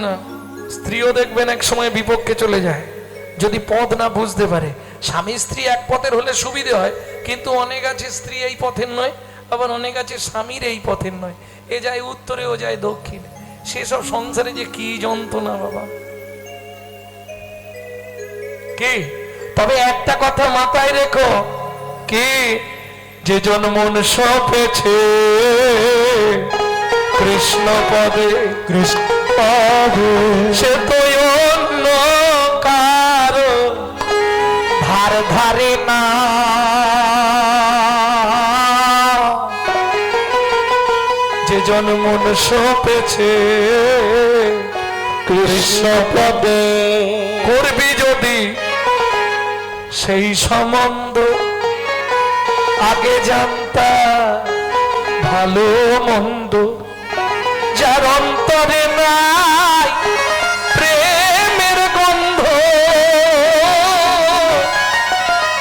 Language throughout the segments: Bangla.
না স্ত্রীও দেখবেন এক সময় বিপক্ষে চলে যায় যদি পথ না বুঝতে পারে। স্বামী স্ত্রী এক পথের হলে সুবিধে হয়, কিন্তু অনেক আছে স্ত্রী এই পথের নয়, আবার অনেক আছে স্বামীর এই পথের নয়, এ যায় উত্তরে ও যায় দক্ষিণে। সেসব সংসারে যে কি যন্ত্রণা বাবা কি। তবে একটা কথা মাথায় রেখো, কি যে জন মন সপেছে কৃষ্ণ পদে, কৃষ্ণ পদে সে তো অন্য কারো ধার ধারে না। যে জন মন সপেছে কৃষ্ণ পদে, করবি যদি সেই সম্বন্ধ আগে জানতা ভালো মন্দ। যার অন্তরে নাই প্রেমের গন্ধ,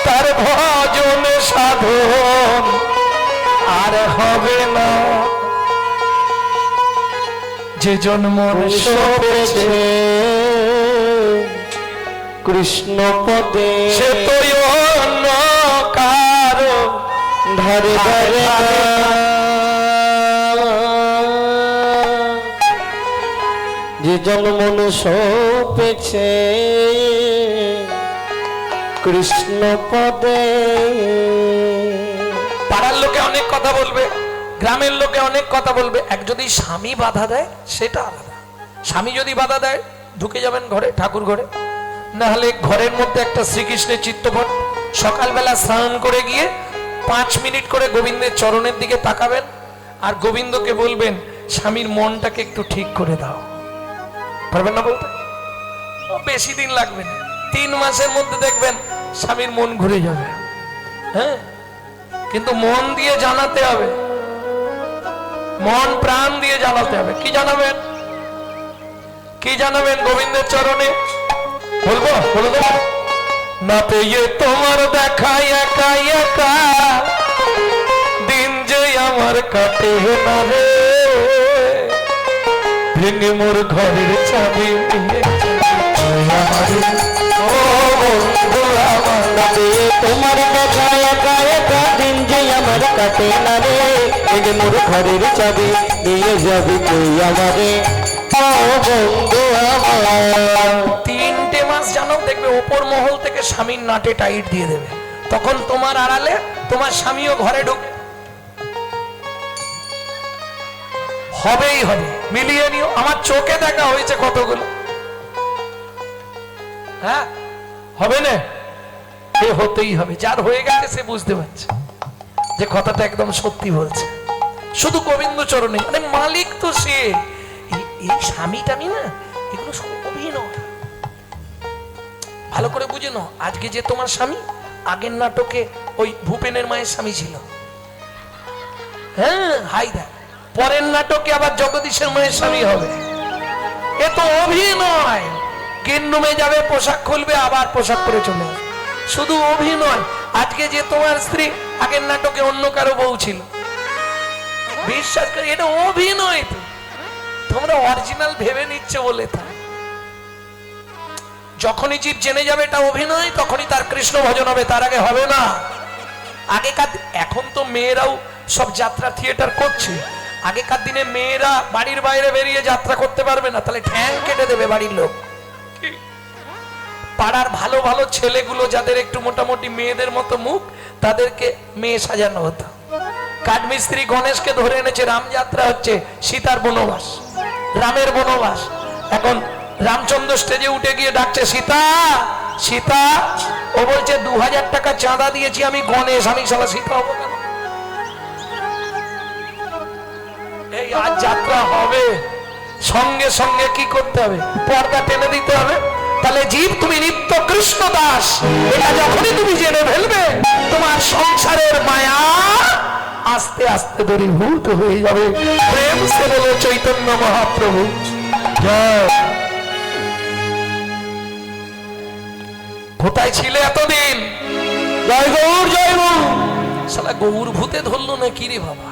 তার ভজন সাধন আর হবে না। যে জন্ম সপেছে কৃষ্ণ পদে সে তো অন্য কারো ধারে ধারে। যে জন্ম সপেছে কৃষ্ণ পদে। পাড়ার লোকে অনেক কথা বলবে, গ্রামের লোকে অনেক কথা বলবে, এক যদি স্বামী বাধা দেয় সেটা আলাদা। স্বামী যদি বাধা দেয় ঢুকে যাবেন ঘরে, ঠাকুর ঘরে, না হলে ঘরের মধ্যে একটা শ্রীকৃষ্ণের চিত্রপট, সকালবেলা স্নান করে গিয়ে 5 মিনিট করে গোবিন্দের চরণের দিকে তাকাবেন আর গোবিন্দকে বলবেন স্বামীর মনটাকে একটু ঠিক করে দাও। পারবেন না বলতে? বেশি দিন লাগবে না, 3 মাসের মধ্যে দেখবেন স্বামীর মন ঘুরে যাবে। হ্যাঁ, কিন্তু মন দিয়ে জানাতে হবে, মন প্রাণ দিয়ে জানাতে হবে। কি জানাবেন? কি জানাবেন গোবিন্দের চরণে? বলবো বলে দেবো না পেয়ে তোমার দেখা একা একা দিন যে আমার কাটে না রে, ভেঙে মোর ঘরের চাবি তোমার দেখা একা একা দিন যে আমার কাটে না রে, ভেঙে মোর ঘরের চাবি নিয়ে যাবি তুই আমারে। 3টে মাস জানো দেখবে ওপর মহল থেকে স্বামীর নাটে টাইট দিয়ে দেবে, তখন তোমার আড়ালে তোমার স্বামীও ঘরে ঢুক হবেই হবে। মিলিয়ে নিও, আমার চোখে দেখা হয়েছে কতগুলো। হ্যাঁ হবে না, এ হতেই হবে। যার হয়ে গেছে সে বুঝতে পারছে যে কথাটা একদম সত্যি বলছে। শুধু গোবিন্দ চরণে, মানে মালিক তো সে। এই স্বামী টামি না, এগুলো সব অভিনয়। ভালো করে বুঝে নাও, আজকে যে তোমার স্বামী আগের নাটকে ওই ভূপেনের মায়ের স্বামী ছিল, হ্যাঁ হাইদা, পরের নাটকে আবার জগদীশের মায়ের স্বামী হবে। এ তো অভিনয়। গেন্ডুমে যাবে, পোশাক খুলবে, আবার পোশাক পরে চলে আসবে, শুধু অভিনয়। আজকে যে তোমার স্ত্রী আগের নাটকে অন্য কারো বউ ছিল, বিশ্বাস করি এটা অভিনয়। তো তোমরা অরিজিনাল ভেবে নিচ্ছ বলে তা। যখনই জীব জেনে যাবে এটা অভিনয়, তখনই তার কৃষ্ণ ভজন হবে, তার আগে হবে না। আগেকার, এখন তো মেয়েরাও সব যাত্রা থিয়েটার করছে। আগেকার দিনে মেয়েরা বাড়ির বাইরে বেরিয়ে যাত্রা করতে পারবে না, তাহলে ঠ্যাং কেটে দেবে বাড়ির লোক। পাড়ার ভালো ভালো ছেলেগুলো যাদের একটু মোটামুটি মেয়েদের মতো মুখ, তাদেরকে মেয়ে সাজানো হতো। কাঠমিস্ত্রি গণেশকে ধরে এনেছে, রামযাত্রা হচ্ছে, সীতার বনবাস, রামের বনবাস। এখন রামচন্দ্র স্টেজে উঠে গিয়ে ডাকছে সীতা সীতা, ও বলছে 2000 টাকা চাঁদা দিয়েছি আমি গণেশ, আমি শালা সীতা হবো কেন? এই আজ যাত্রা হবে, সঙ্গে সঙ্গে কি করতে হবে? পর্দা টেনে দিতে হবে। তাহলে জীব তুমি নিত্য কৃষ্ণ দাস, এটা যখনই তুমি জেনে ফেলবে তোমার সংসারের মায়া আস্তে আস্তে দূরীভূত হয়ে যাবে। প্রেম সে বলো চৈতন্য মহাপ্রভু জয়। কোথায় ছিলে এতদিন? জয় গৌর জয় গৌর। শালা গৌর ভূতে ধরলো না কি রে বাবা?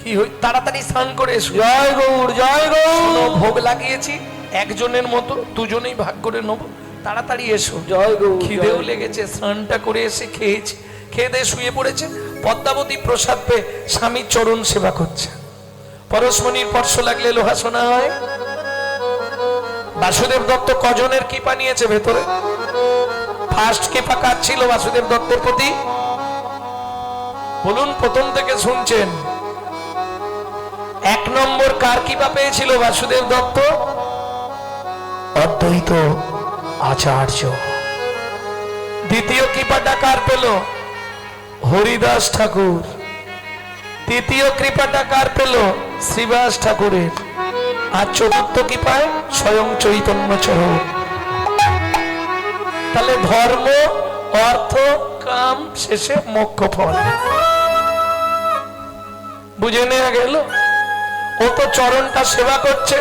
কি হই, তাড়াতাড়ি স্নান করে এসো। জয় গৌর জয় গৌর। ভোগ লাগিয়েছি, একজনের মতো দুজনেই ভাগ করে নেব, তাড়াতাড়ি এসো। জয় গৌ খিদেও লেগেছে, স্নানটা করে এসে খেয়েছি, খেয়ে দিয়ে শুয়ে পড়েছে। পদ্মাবতী প্রসাদ পেয়ে স্বামীর চরণ সেবা করছে। পরশমণির স্পর্শ লাগলে লোহা সোনা হয়। বাসুদেব দত্ত কজনের কৃপা নিয়েছে ভেতরে? ফার্স্ট কৃপা কার ছিল বাসুদেব দত্তের প্রতি? বলুন, প্রথম থেকে শুনছেন। 1 নম্বর কার কৃপা পেয়েছিল বাসুদেব দত্ত? অদ্বৈত আচার্য। দ্বিতীয় কৃপাটা কার পেল? হরিদাস ঠাকুর। তৃতীয় কৃপাটা কার পেল? শ্রীবাস ঠাকুরের। আর চতুর্থ কৃপায় স্বয়ং চৈতন্য চরণ। তাহলে ধর্ম, অর্থ, কাম, শেষে মোক্ষ ফল। বুঝে নেওয়া গেল? ও তো চরণটা সেবা করছে,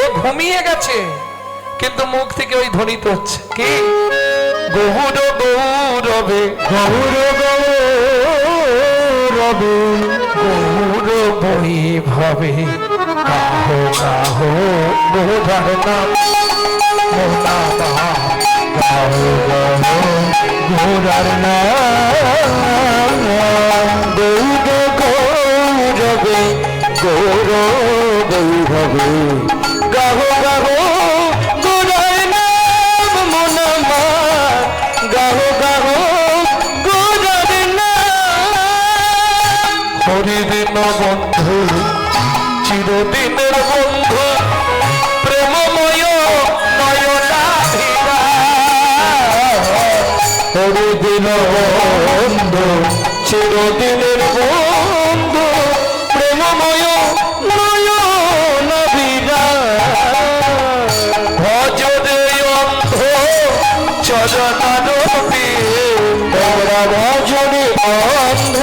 এ ঘুমিয়ে গেছে, কিন্তু মুখ থেকে ওই ধ্বনিত হচ্ছে কি? গৌর গৌরবে গৌর গৌরবে গৌর বৈভবে কাহো কাহো বোধার নাম মোনা গাহো গাহো গোরার নাম গৌর গৌরবে গৌর বৈভবে গাহো গাহো গোরার নাম মোনা গাহো গাহো গোরার নাম। হরিদিন বন্ধু চিরদিনের বন্ধু প্রেমময় নয়নাধীরা। হরিদিন বন্ধু চিরদিনের বন্ধু প্রেমময় নয়নাধীরা। ভজরে অন্ধ চরণারবি তোরা ভজরে অন্ধ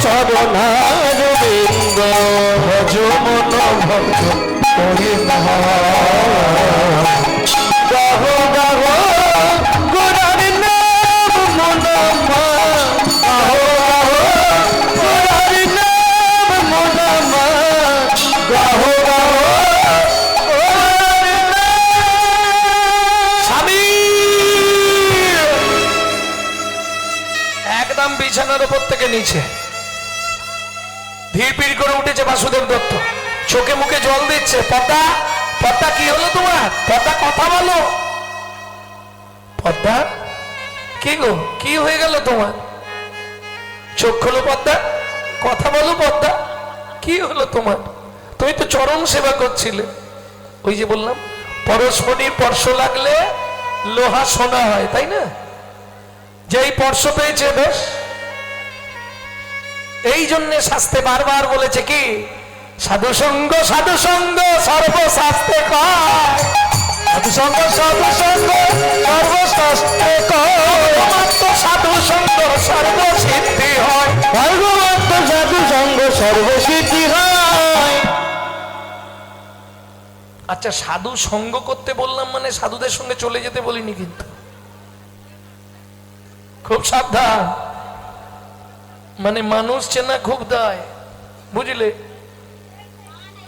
চরণারবিন্দ ভজ মন ভক্ত হরি মহা গাহো গাহো গোরার নাম মনমা গাহো গাহো গোরার নাম মনমা গাহো গাহো গোরার নাম। স্বামী একদম বিছানার উপর থেকে নিচে ধীর করে উঠেছে বাসুদেব দত্ত, চোখে মুখে জল দিচ্ছে। পদ্মা, পদ্মা কি হলো তোমার? পদ্মা কথা বলো। পদ্মা কি গো, কি হয়ে গেল তোমার? চোখ খোলো পদ্মা, কথা বলো পদ্মা, কি হলো তোমার? তুমি তো চরণ সেবা করছিলে। ওই যে বললাম, পরশমণির স্পর্শ লাগলে লোহা সোনা হয়, তাই না? যেই স্পর্শ পেয়েছে বেশ, এই জন্য শাস্ত্রে বারবার বলেছে কি? সাধু সঙ্গ সর্বশাস্ত্রে কয়। সাধু সঙ্গ সর্বশাস্ত্রে কয়। সাধু সঙ্গ সর্বসিদ্ধি হয়। ভগবন্ত সাধু সঙ্গ সর্বসিদ্ধি হয়। আচ্ছা, সাধু সঙ্গ করতে বললাম মানে সাধুদের সঙ্গে চলে যেতে বলিনি, কিন্তু খুব সাবধান। মানে মানুষ চেনা খুব দায়, বুঝলে?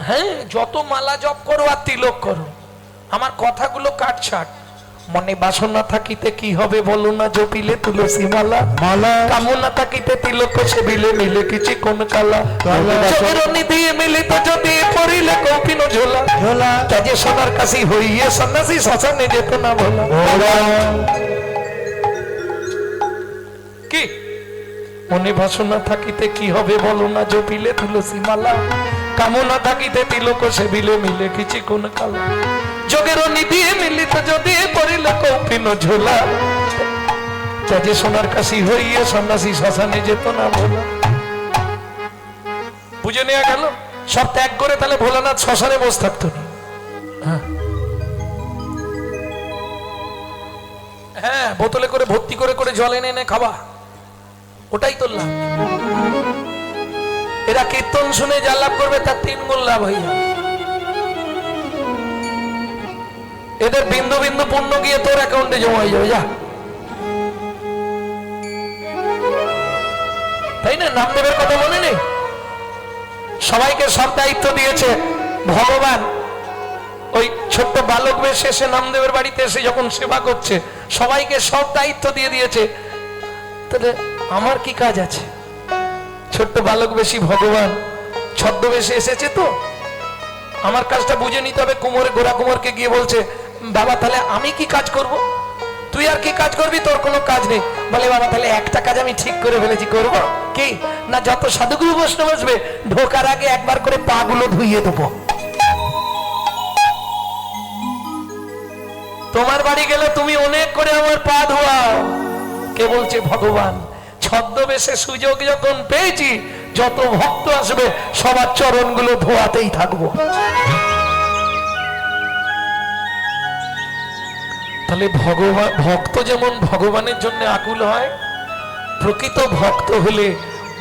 হ্যাঁ, যত মালা জপ করো আর তিলক করো, আমার কথাগুলো কাটছাট। মনে বাসনা থাকিতে কি হবে বলো না, জপিলে তুলসী মালা মালা। কামনা থাকিতে তিলক সেবিলে মিলে কিছু কোন কালা। চোখের নিধি মিলিত যদি পড়িলে কৌপিন ঝোলা ঝোলা। কাজে সোনার কাশি হইয়ে সন্ন্যাসী শ্মশানে যেত না ভোলা। কি মনে বাসনা থাকিতে কি হবে বলো না, জপিলে তুলসী মালা। কামনা থাকিতে তিলক সেবিলে মিলে কিছু কোন কালা। যোগের নিধি মিলিত যদি পড়িলে কৌপিন ঝোলা। কাজে সোনার কাশি হইয়ে সন্ন্যাসী শ্মশানে যেত না ভোলা। বুঝে নেওয়া গেল? সব ত্যাগ করে তাহলে ভোলানাথ শ্মশানে বসে থাকতো না। হ্যাঁ, বোতলে করে ভর্তি করে করে জল এনে এনে খাওয়া, ওটাই তো লাভ। এরা কীর্তন শুনে যা লাভ করবে তার 3 গুণ লাভ হয়ে যাবে। এদের বিন্দু বিন্দু পুণ্য গিয়ে তোর অ্যাকাউন্টে জমা হয়ে যাবে। যা, তাই না? নামদেবের কথা মনে নেই? সবাইকে সব দায়িত্ব দিয়েছে ভগবান। ওই ছোট্ট বালক বেশে এসে নামদেবের বাড়িতে এসে যখন সেবা করছে, সবাইকে সব দায়িত্ব দিয়ে দিয়েছে, তাহলে আমার কি কাজ আছে? ছোট্ট বালক বেশি ভগবান ছদ্মবেশে এসেছে, তো আমার কাজটা বুঝে নিতে হবে। কুমোর গোরা কুমোরকে গিয়ে বলছে, বাবা তাহলে আমি কি কাজ করব? তুই আর কি কাজ করবি? তোর কোনো কাজ নেই। বলে, বাবা তাহলে একটা কাজ আমি ঠিক করে ফেলেছি, করব কি না, যত সাধুগুরু বৈষ্ণব আসবে ঢোকার আগে একবার করে পা গুলো ধুইয়ে দেবো। তোমার বাড়ি গেলে তুমি অনেক করে আমার পা ধোয়াও। কে বলছে? ভগবান। ছদ্মবেশে সুযোগ যখন পেয়েছি, যত ভক্ত আসবে সবার চরণগুলো ধোয়াতেই থাকবো। তাহলে ভগবান, ভক্ত যেমন ভগবানের জন্য আকুল হয়, প্রকৃত ভক্ত হলে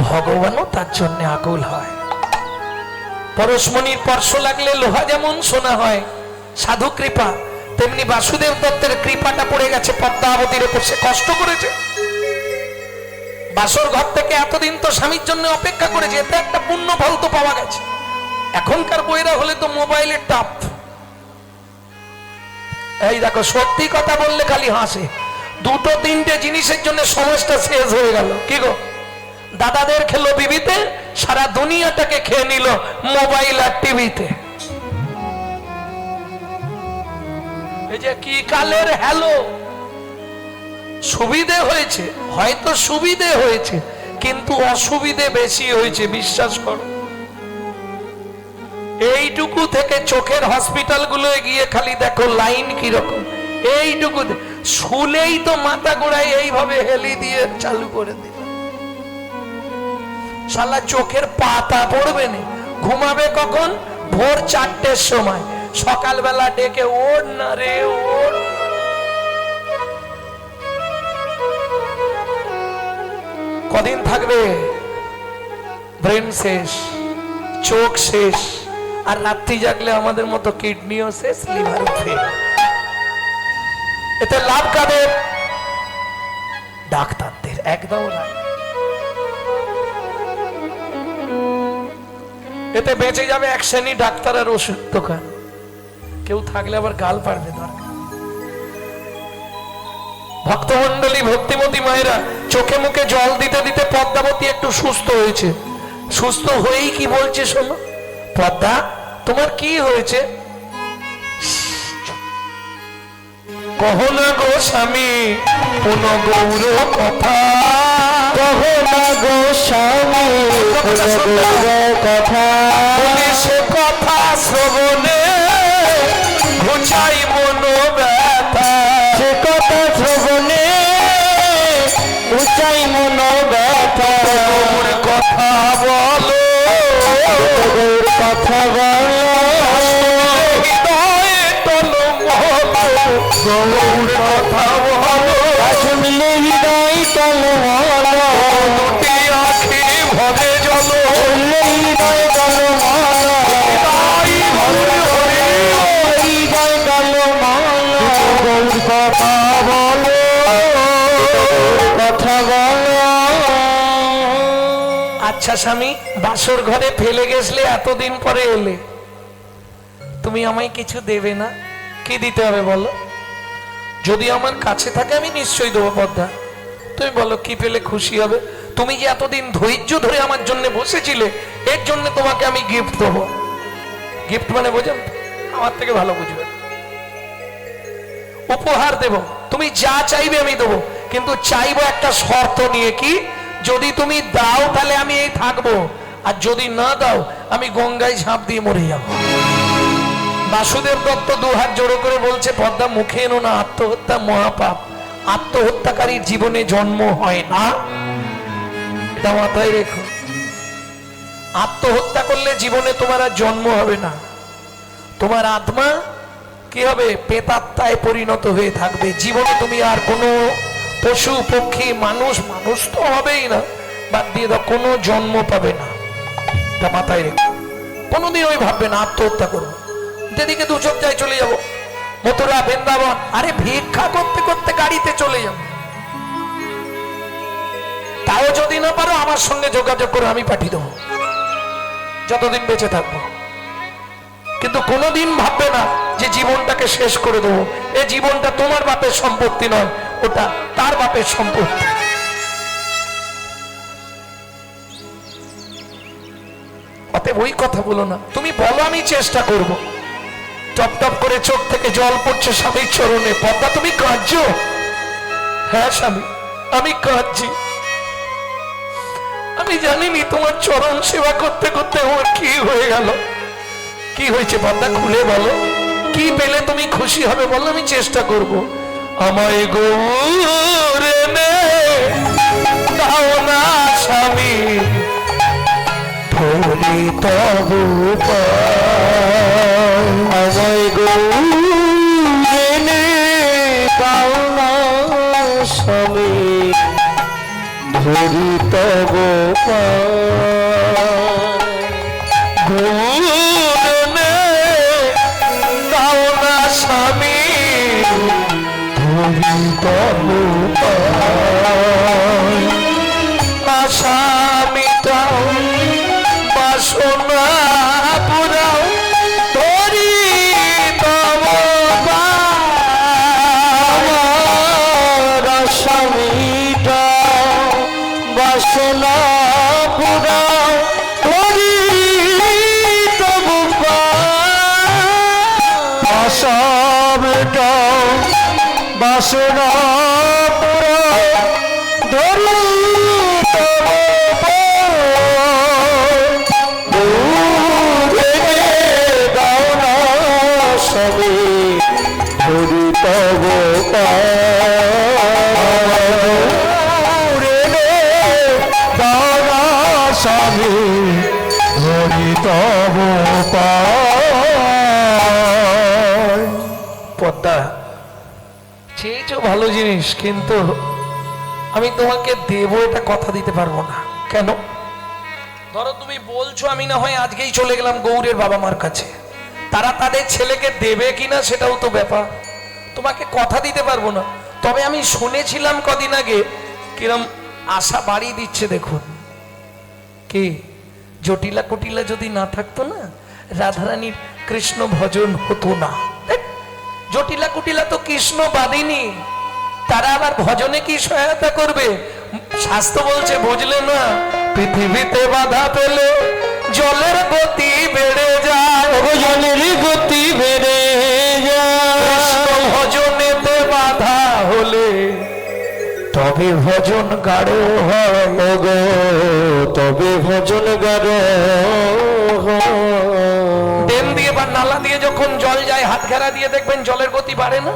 ভগবানও তার জন্য আকুল হয়। পরশমণির স্পর্শ লাগলে লোহা যেমন সোনা হয়, সাধু কৃপা, তেমনি বাসুদেব দত্তের কৃপাটা পড়ে গেছে পদ্মাবতীর উপর। সে কষ্ট করেছে, বাসর ঘর থেকে এতদিন তো স্বামীর জন্য অপেক্ষা করেছে, এতে একটা পুণ্য ফল তো পাওয়া গেছে। এখনকার বইরা হলে তো মোবাইলের টাপ। এই দেখো, সত্যি কথা বললে খালি হাসে। দুটো তিনটে জিনিসের জন্য সমাজটা শেষ হয়ে গেল। কি গো? দাদাদের খেলো বিবিতে, সারা দুনিয়াটাকে খেয়ে নিল মোবাইল আর টিভিতে। এই যে কি কালের হ্যালো! সুবিধে হয়েছে, হয়তো সুবিধে হয়েছে, কিন্তু অসুবিধে বেশি হয়েছে, বিশ্বাস করো। এইটুকু থেকে চোখের হসপিটাল গুলো গিয়ে খালি দেখো লাইন কিরকম। এইটুকু শুলেই তো মাথা গোড়ায় এইভাবে হেলি দিয়ে চালু করে দিল। শালা চোখের পাতা পড়বে না। ঘুমাবে কখন? ভোর 4টের সময়। সকালবেলা ডেকে, ওর না রে ওর। কদিন থাকবে? ব্রেন শেষ, চোখ শেষ, আর রাত্রি জাগলে আমাদের মতো কিডনিও শেষ, লিভারও ফেল। এতে লাভ কাদের? ডাক্তারদের। একদম নাই। এতে বেঁচে যাবে এক শ্রেণী ডাক্তার আর ওষুধ দোকান। কেউ থাকলে আবার গাল পারবে দরকার। ভক্তমন্ডলী, ভক্তিমতী মায়েরা, চোখে মুখে জল দিতে দিতে পদ্মাবতী একটু সুস্থ হয়েছে। সুস্থ হয়েই কি বলছে শোনো। পদ্মা, তোমার কি হয়েছে? কহ না গো স্বামী পুন গৌর কথা, কহ না গো স্বামী পুন গৌর কথা। সে কথা শ্রবণে ঘুচাই মন ব্যথা, সে কথা শ্রবণে ঘুচাই মন ব্যথা। গৌর কথা বলো, গৌর কথা বলো, হৃদয়ে টলমল। গৌর কথা বলো, শুনলে হৃদয় টলমল। দুটি আঁখি ভরে জল, শুনলে হৃদয় টলমল। হৃদয় টলমল। গৌর কথা বলো, কথা বলো। আচ্ছা স্বামী, বাসর ঘরে ফেলে গেছলে, এতদিন পরে এলে, তুমি আমায় কিছু দেবে না? কি দিতে হবে বলো? যদি আমার কাছে থাকে আমি নিশ্চয়ই দেবো। পদ্মা, তুমি বলো কি পেলে খুশি হবে? তুমি যে এতদিন ধৈর্য ধরে আমার জন্য বসেছিলে, এর জন্য তোমাকে আমি গিফট দেবো। গিফট মানে বোঝেন? আমার থেকে ভালো বুঝবে। উপহার দেব, তুমি যা চাইবে আমি দেবো, কিন্তু চাইবো একটা শর্ত নিয়ে। কি? যদি তুমি দাও তাহলে আমি এই থাকবো, আর যদি না দাও আমি গঙ্গায় ঝাঁপ দিয়ে মরে যাবো। বাসুদেব দত্ত দুহাত জোড়ো করে বলছে, পদ্মা মুখে এনো না, আত্মহত্যা মহাপাপ। আত্মহত্যাকারীর জীবনে জন্ম হয় না, এটা মাথায় রেখো। আত্মহত্যা করলে জীবনে তোমার আর জন্ম হবে না। তোমার আত্মা কি হবে? প্রেতাত্মায় পরিণত হয়ে থাকবে। জীবনে তুমি আর কোনো পশু পক্ষী, মানুষ তো হবেই না, বাদ দিয়ে দাও, কোনো জন্ম পাবে না। এটা মাথায় রেখো। কোনোদিন ওই ভাববে না আত্মহত্যা করবো, যেদিকে দু চোখ যায় চলে যাবো, মথুরা বৃন্দাবন। আরে ভিক্ষা করতে করতে গাড়িতে চলে যাবো। তাও যদি না পারো আমার সঙ্গে যোগাযোগ করে আমি পাঠিয়ে দেবো, যতদিন বেঁচে থাকবো। কিন্তু কোনোদিন ভাববে না যে জীবনটাকে শেষ করে দেবো। এই জীবনটা তোমার বাপের সম্পত্তি নয়, ওটা তার বাপের সম্পত্তি। অতএব ওই কথা বলো না, তুমি বলো আমি চেষ্টা করব। টপ টপ করে চোখ থেকে জল পড়ছে স্বামীর চরণে। পদ্মা তুমি কাঁদছো? হ্যাঁ স্বামী, আমি কাঁদছি। আমি জানিনি তোমার চরণ সেবা করতে করতে আমার কি হয়ে গেল। কি হয়েছে পদ্মা, খুলে বলো। কি পেলে তুমি খুশি হবে বলো, আমি চেষ্টা করব। আমায় গৌরে নে দাও না স্বামী, ধরি তবু আমায় গৌরে নে দাও না স্বামী, ধরি তবু আসামিটাও বাসনা পুরাও ধরি তব আসামিটাও বাসনা পুরাও ধরি তব আসামিটাও বাসনা পদ্মা চেয়েছো ভালো জিনিস, কিন্তু আমি তোমাকে দেবো এটা কথা দিতে পারবো না। কেন? ধরো তুমি বলছো, আমি না হয় আজকেই চলে গেলাম গৌরের বাবা মার কাছে, তারা তাদের ছেলেকে দেবে কিনা সেটাও তো ব্যাপার। তোমাকে কথা দিতে পারবো না। তবে আমি শুনেছিলাম কদিন আগে কিরম আশা বাড়িয়ে দিচ্ছে। দেখুন কি জটিলা কুটিলা যদি না থাকতো না, রাধারানীর কৃষ্ণ ভজন হতো না। জটিলা কুটিলা তো কৃষ্ণ বাদিনী, তারা আবার ভজনে কি সহায়তা করবে? শাস্ত্র বলছে, বুঝলে না, পৃথিবীতে বাধা পেলে জলের গতি বেড়ে যায়, জলের গতি বেড়ে যায়। কৃষ্ণ ভজনেতে বাধা হলে তবে ভজন গাঢ় হয় গো, তবে ভজন গাঢ়। ড্যাম দিয়ে বা নালা দিয়ে যখন জল যায়, হাত ঘেরা দিয়ে দেখবেন জলের গতি বাড়ে না।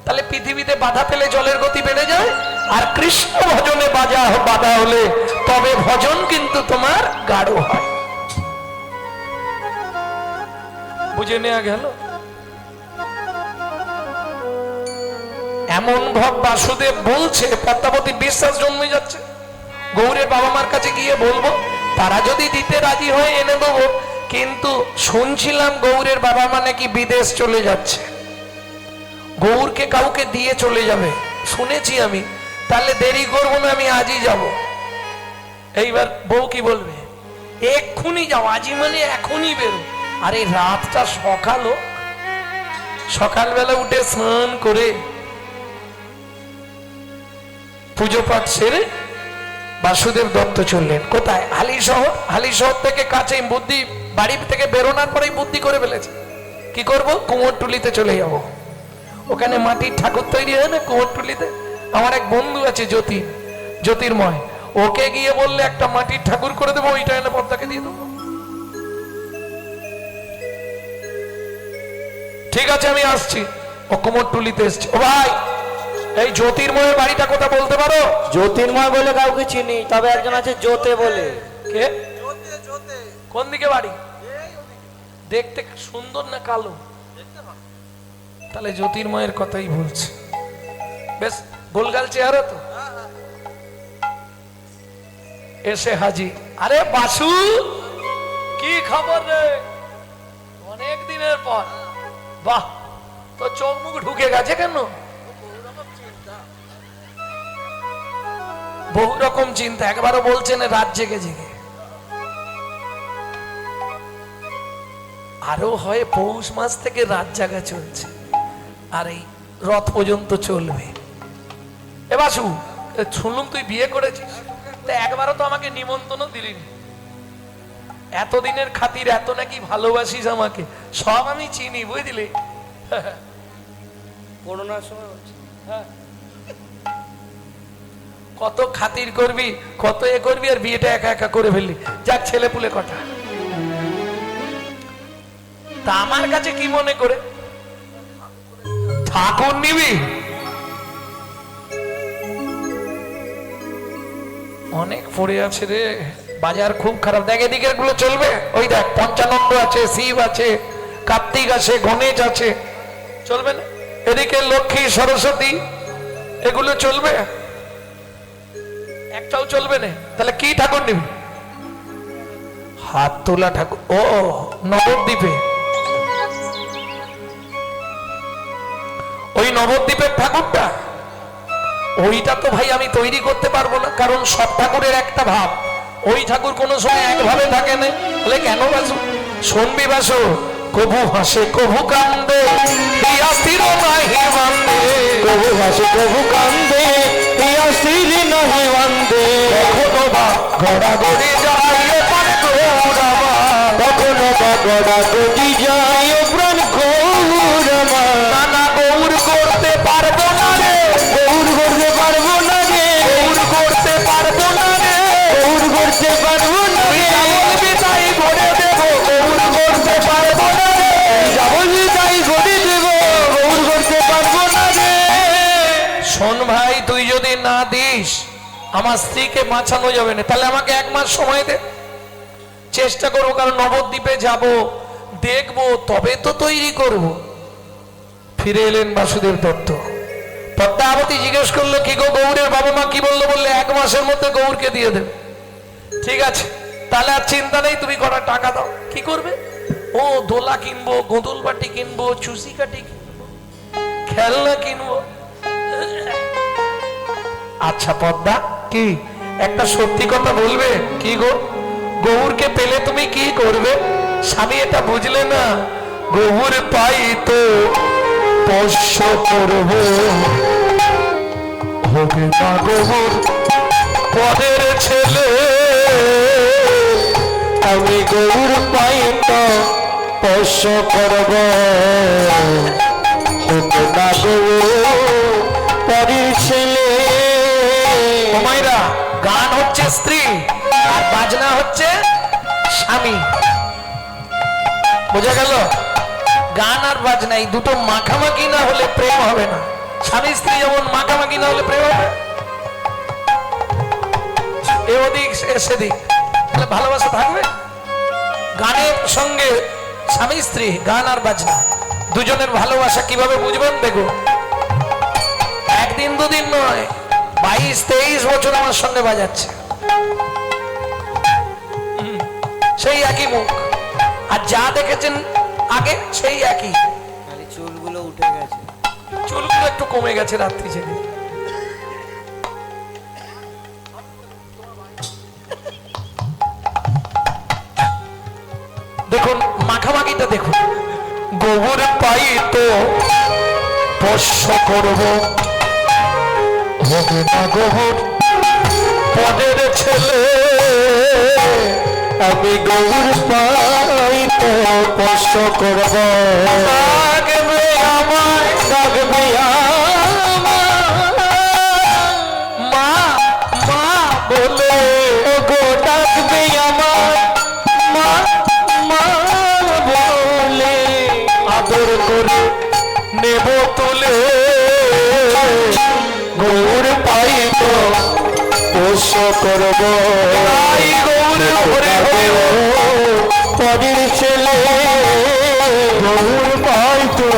তাহলে পৃথিবীতে বাধা পেলে জলের গতি বেড়ে যায়, আর কৃষ্ণ ভজনে বাধা হলে তবে ভজন কিন্তু তোমার গাঢ় হয়। বুঝে নেওয়া গেল? এমন ভাব বাসুদেব বলছে, পদ্মাবতী বিশ্বাস জন্মে যাচ্ছে। গৌরের বাবা মার কাছে গিয়ে বলবো, তারা যদি দিতে রাজি হয় এনে দেবো। কিন্তু শুনছিলাম গৌরের বাবা মা নাকি বিদেশ চলে যাচ্ছে, গৌরকে কাউকে দিয়ে চলে যাবে শুনেছি আমি। তাহলে দেরি করবো না, আমি আজই যাব। এইবার বউ কি বলবে, এক্ষুনি যাও, আজই মানে এখনই বেরো। আরে রাতটা সকালও, সকালবেলা উঠে স্নান করে পুজো পাঠ সেরে বাসুদেব দত্ত চললেন কোথায়? হালিশহর। হালিশহর থেকে কাছে, বুদ্ধি বাড়ি থেকে বেরোনোর পরেই বুদ্ধি করে ফেলেছে, কি করব, কুমোরটুলিতে চলে যাব। ওখানে মাটির ঠাকুর তৈরি হয় না কুমোরটুলিতে। আমার এক বন্ধু আছে জ্যোতির্ময়, ওকে গিয়ে বললে একটা মাটির ঠাকুর করে দেবো, ওইটা এনে পদ্মাকে দিয়ে দেবো। ঠিক আছে আমি আসছি। ও কুমোরটুলিতে এসছে। ও ভাই, এই জ্যোতির্ময়ের বাড়িটা কোথা বলতে পারো? জ্যোতির্ময় বলে কাউকে চিনি, তবে একজন আছে জ্যোতে বলে। কে? কোন দিকে বাড়ি? দেখতে সুন্দর না কালো? তাহলে জ্যোতির্ময়ের কথাই বলছে। বেশ গোলগাল চেহারা তো। এসে হাজির। আরে বাসু, কি খবর রে? অনেক দিনের পর। বাহ, তো চোখ মুখ ঢুকে গেছে কেন? বহু রকম চিন্তা, একবারও বলছেন রাত জেগে জেগে। আরো হয় পৌষ মাস থেকে রাত জাগা চলছে, আর এই রথ পর্যন্ত চলবে। এ বাসু, শুনলুম তুই বিয়ে করেছিস, তা একবারও তো আমাকে নিমন্ত্রণও দিলিনি। এতদিনের খাতির, এত নাকি ভালোবাসিস আমাকে, সব আমি চিনি, বুঝলি। করোনার সময় হচ্ছে। হ্যাঁ, কত খাতির করবি, কত এ করবি, আর বিয়েটা একা একা করে ফেললি। যাক, ছেলে পুলে কটা। তা আমার কাছে কি মনে করে ঠাকুর নিবি? অনেক পড়ে আছে রে, বাজার খুব খারাপ। দেখ এদিকের গুলো চলবে, ওই দেখ পঞ্চানন্দ আছে, শিব আছে, কার্তিক আছে, গণেশ আছে, চলবে না? এদিকে লক্ষ্মী, সরস্বতী, এগুলো চলবে? একটাও চলবে না। তাহলে কি ঠাকুর নিবি? হাত তোলা ঠাকুর। ও, নবদ্বীপে, ওই নবদ্বীপের ঠাকুরটা, ওইটা তো ভাই আমি তৈরি করতে পারবো না, কারণ সব ঠাকুরের একটা ভাব। ওই ঠাকুর কোনো সময় একভাবে থাকে না। বলে কেন বাসু? শুনবি বাসু, কভু হাসে কভু কান্দে, হিয়া স্থির নাহি বান্দে। কভু হাসে কভু কান্দে, হিয়া স্থির নাহি বান্দে। কখনো বা গড়াগড়ি যায় প্রাণ গৌরবা, কখনো বা গড়াগড়ি যায় প্রাণ গৌরবা। নানা গৌর করতে পারবো না রে, গৌর করতে পারবো না রে, গৌর করতে পারবো না রে, গৌর করতে পারবো না রে। যা বলবি তাই করে দেবো, গৌর করতে পারবো না রে, যা বলবি তাই করে দেবো, গৌর করতে পারবো না রে। শোন ভাই, তুই যদি না দিস আমার স্ত্রীকে বাঁচানো যাবে না। তাহলে আমাকে 1 মাস সময় দে, চেষ্টা করবো। কারণ নবদ্বীপে যাব, দেখবো, তবে তো তৈরি করব। ফিরে এলেন বাসুদেব দত্ত। পদ্মাবতী জিজ্ঞেস করলো, কি গো গৌরের বাবা মা কি বললো? বললে 1 মাসের মধ্যে গৌরকে দিয়ে দেবে। ঠিক আছে, তাহলে আর চিন্তা নেই, তুমি কটা টাকা দাও। কি করবে? ও, দোলা কিনবো, গোদল বাটি কিনবো, চুষি কাটি কিনবো, খেলনা কিনবো। আচ্ছা পদ্মা, কি একটা সত্যি কথা বলবে? কি গো, গৌরকে পেলে তুমি কি করবে? স্বামী এটা বুঝলে না, গৌর পাই তো পোষ্য করব, হবে না গৌর পদের ছেলে। আমি গৌর পাই তো পোষ্য করব, হবে না গৌর পরের ছেলে। মায়েরা, গান হচ্ছে স্ত্রী আর বাজনা হচ্ছে স্বামী, বোঝা গেল? গান আর বাজনা এই দুটো মাখামাখি না হলে প্রেম হবে না। স্বামী স্ত্রী যেমন মাখামাখি না হলে প্রেম হবে, এ ওদিক সেদিক, তাহলে ভালোবাসা থাকবে? গানের সঙ্গে স্বামী স্ত্রী, গান আর বাজনা, দুজনের ভালোবাসা কিভাবে বুঝবেন? দেখো, 1 দিন 2 দিন নয়, 22-23 বছর আমার সঙ্গে বাজাচ্ছে, সেই একই মুখ, আর যা দেখেছেন আগে সেই একই। খালি চুলগুলো উঠে গেছে, চুলগুলো একটু কমে গেছে রাত্রি জেগে। দেখুন মাখামাখিটা দেখুন, গোবর পাই তো পোষ্য করব, হবে না গোবর পদের ছেলে। আমি গৌর পাই তো পোষ্য করব, ডাকবে আমায়, ডাকবে মা মা বলে, গো ডাকবে আমায় মা মা বলে। আদর করে নেব তুলে, গৌর পাই তো পোষ্য করব, তাই গৌর হরে হরে পরের ছেলে। গৌর পাই তো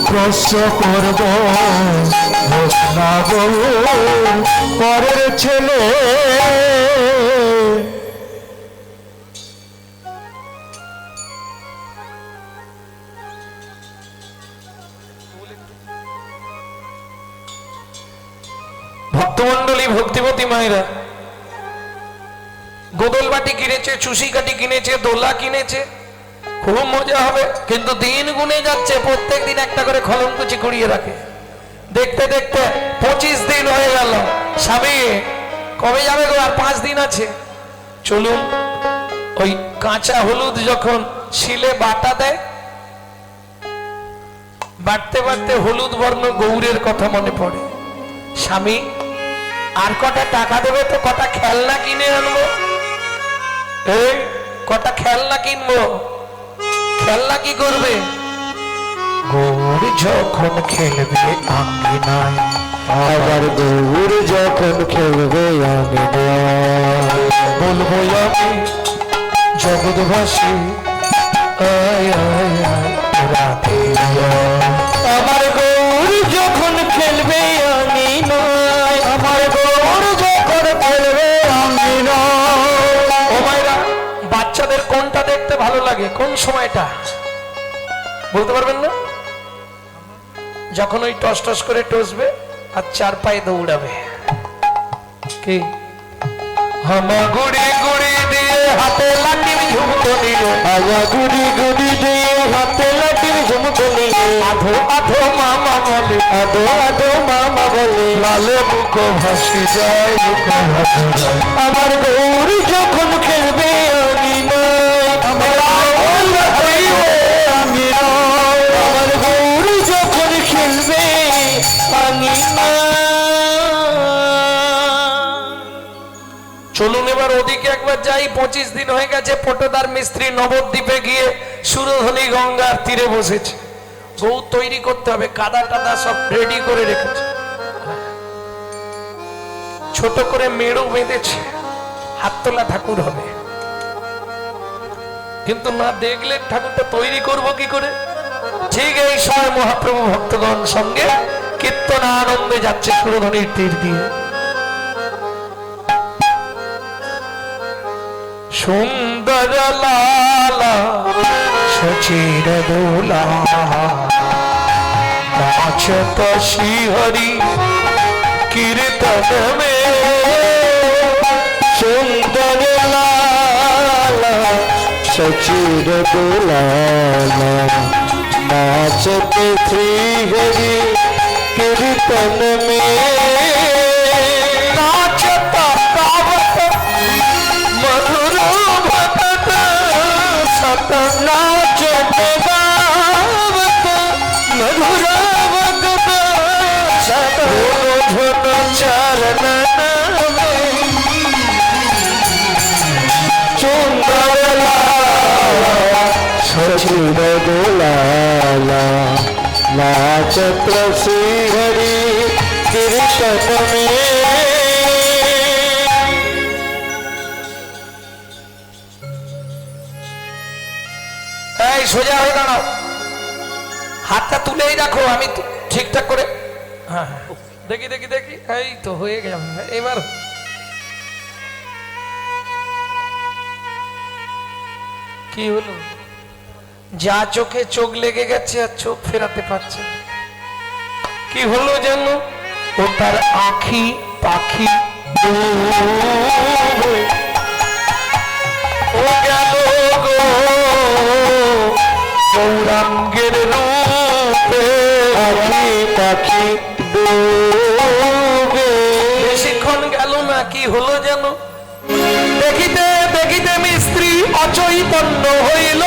পোষ্য করব, না গৌর পরের ছেলে। ভক্তমন্ডলী, ভক্তিমতী মায়েরা, গোদল বাটি কিনেছে, চুষি কাটি কিনেছে, দোলা কিনেছে, খুব মজা হবে, কিন্তু দিন গুনে যাচ্ছে, প্রত্যেক দিন একটা করে খলমকুচি কুড়িয়ে রাখে। দেখতে দেখতে 25 দিন হয়ে গেল। স্বামী কবে যাবে গো? আর 5 দিন আছে। চলুন, ওই কাঁচা হলুদ যখন শিলে বাটা দেয়, বাটতে বাটতে হলুদ বর্ণ গৌরের কথা মনে পড়ে। স্বামী আর কটা টাকা দেবে তো কটা খেলনা কিনে আনবো। এই কটা খেলনা কিনবো। খেলনা কি করবে? গৌর যখন খেলবে আঙ্গিনায়, আবার গৌর যখন খেলবে আঙ্গিনায়, বলবো আমি জগৎবাসী আয় আয় আয় রাধে আয়। আমার গৌর যখন খেলবে আঙ্গিনায়, আমার গৌর যখন খেলবে আঙ্গিনায়। ও মায়েরা, বাচ্চাদের কোনটা দেখতে ভালো লাগে? কোন সময়টা বলতে পারবেন না? যখন ওই টস টস করে টসবে আর 4 পায়ে দৌড়াবে। কি হামা গুড়ি গুড়ি দিয়ে হাতে লাঠির ঝুমকো নিল, আগা গুড়ি গুড়ি দিয়ে হাতে লাঠির ঝুমকো নিয়ে, আধো আধো মামা বলে, আদো আদো মামা বলে, লালে বুক ভাসি যায়, বুক ভাসি যায়। আমার গৌর যখন খেলবে আঙ্গিনায়, আমার গৌর খেলবে আঙ্গিনায়, আমার গৌর যখন খেলবে আঙ্গিনায়। চলুন এবার ওদিকে একবার যাই। 25 দিন হয়ে গেছে, পটদার মিস্ত্রি নবদ্বীপে গিয়ে সুরধনী গঙ্গার তীরে বসেছে। বউ তৈরি করতে হবে, কাদা টাদা সব রেডি করে রেখেছে। ছোট করে মেড়ো বেঁধেছে, হাততলা ঠাকুর হবে। কিন্তু না দেখলে ঠাকুরটা তৈরি করব কি করে? ঠিক এই সময় মহাপ্রভু ভক্তগণ সঙ্গে কীর্তন আনন্দে যাচ্ছে সুরধনীর তীর দিয়ে। সুন্দর লালা সচির দোলা नाचत श्री हरि कीर्तन में, सुंदर लाला सचिर दुलाला, नाचते श्री हरि कीर्तन में। नाचत गावत मधुर भगत सत, नाचते गावत मधुर भगत सत, झुन चरण में सुंदर लाला सचिर दुलाला, नाचत श्री हरि कीर्तन में। এই সোজা হয়ে দাঁড়াও, হাতটা তুলেই রাখো, আমি ঠিকঠাক করে। হ্যাঁ হ্যাঁ, দেখি দেখি দেখি, এই তো হয়ে গেল। এবার কি হলো? যা চোখে চোখ লেগে গেছে আর চোখ ফেরাতে পারছে না। কি হলো যেন? ও তার আঁখি পাখি ডুবে ও গেল গো গৌরাঙ্গের রূপে, আখি পাখি ডুবে। বেশিক্ষণ গেল না, কি হলো যেন? দেখিতে দেখিতে মিস্ত্রি অচৈতন্য হইল,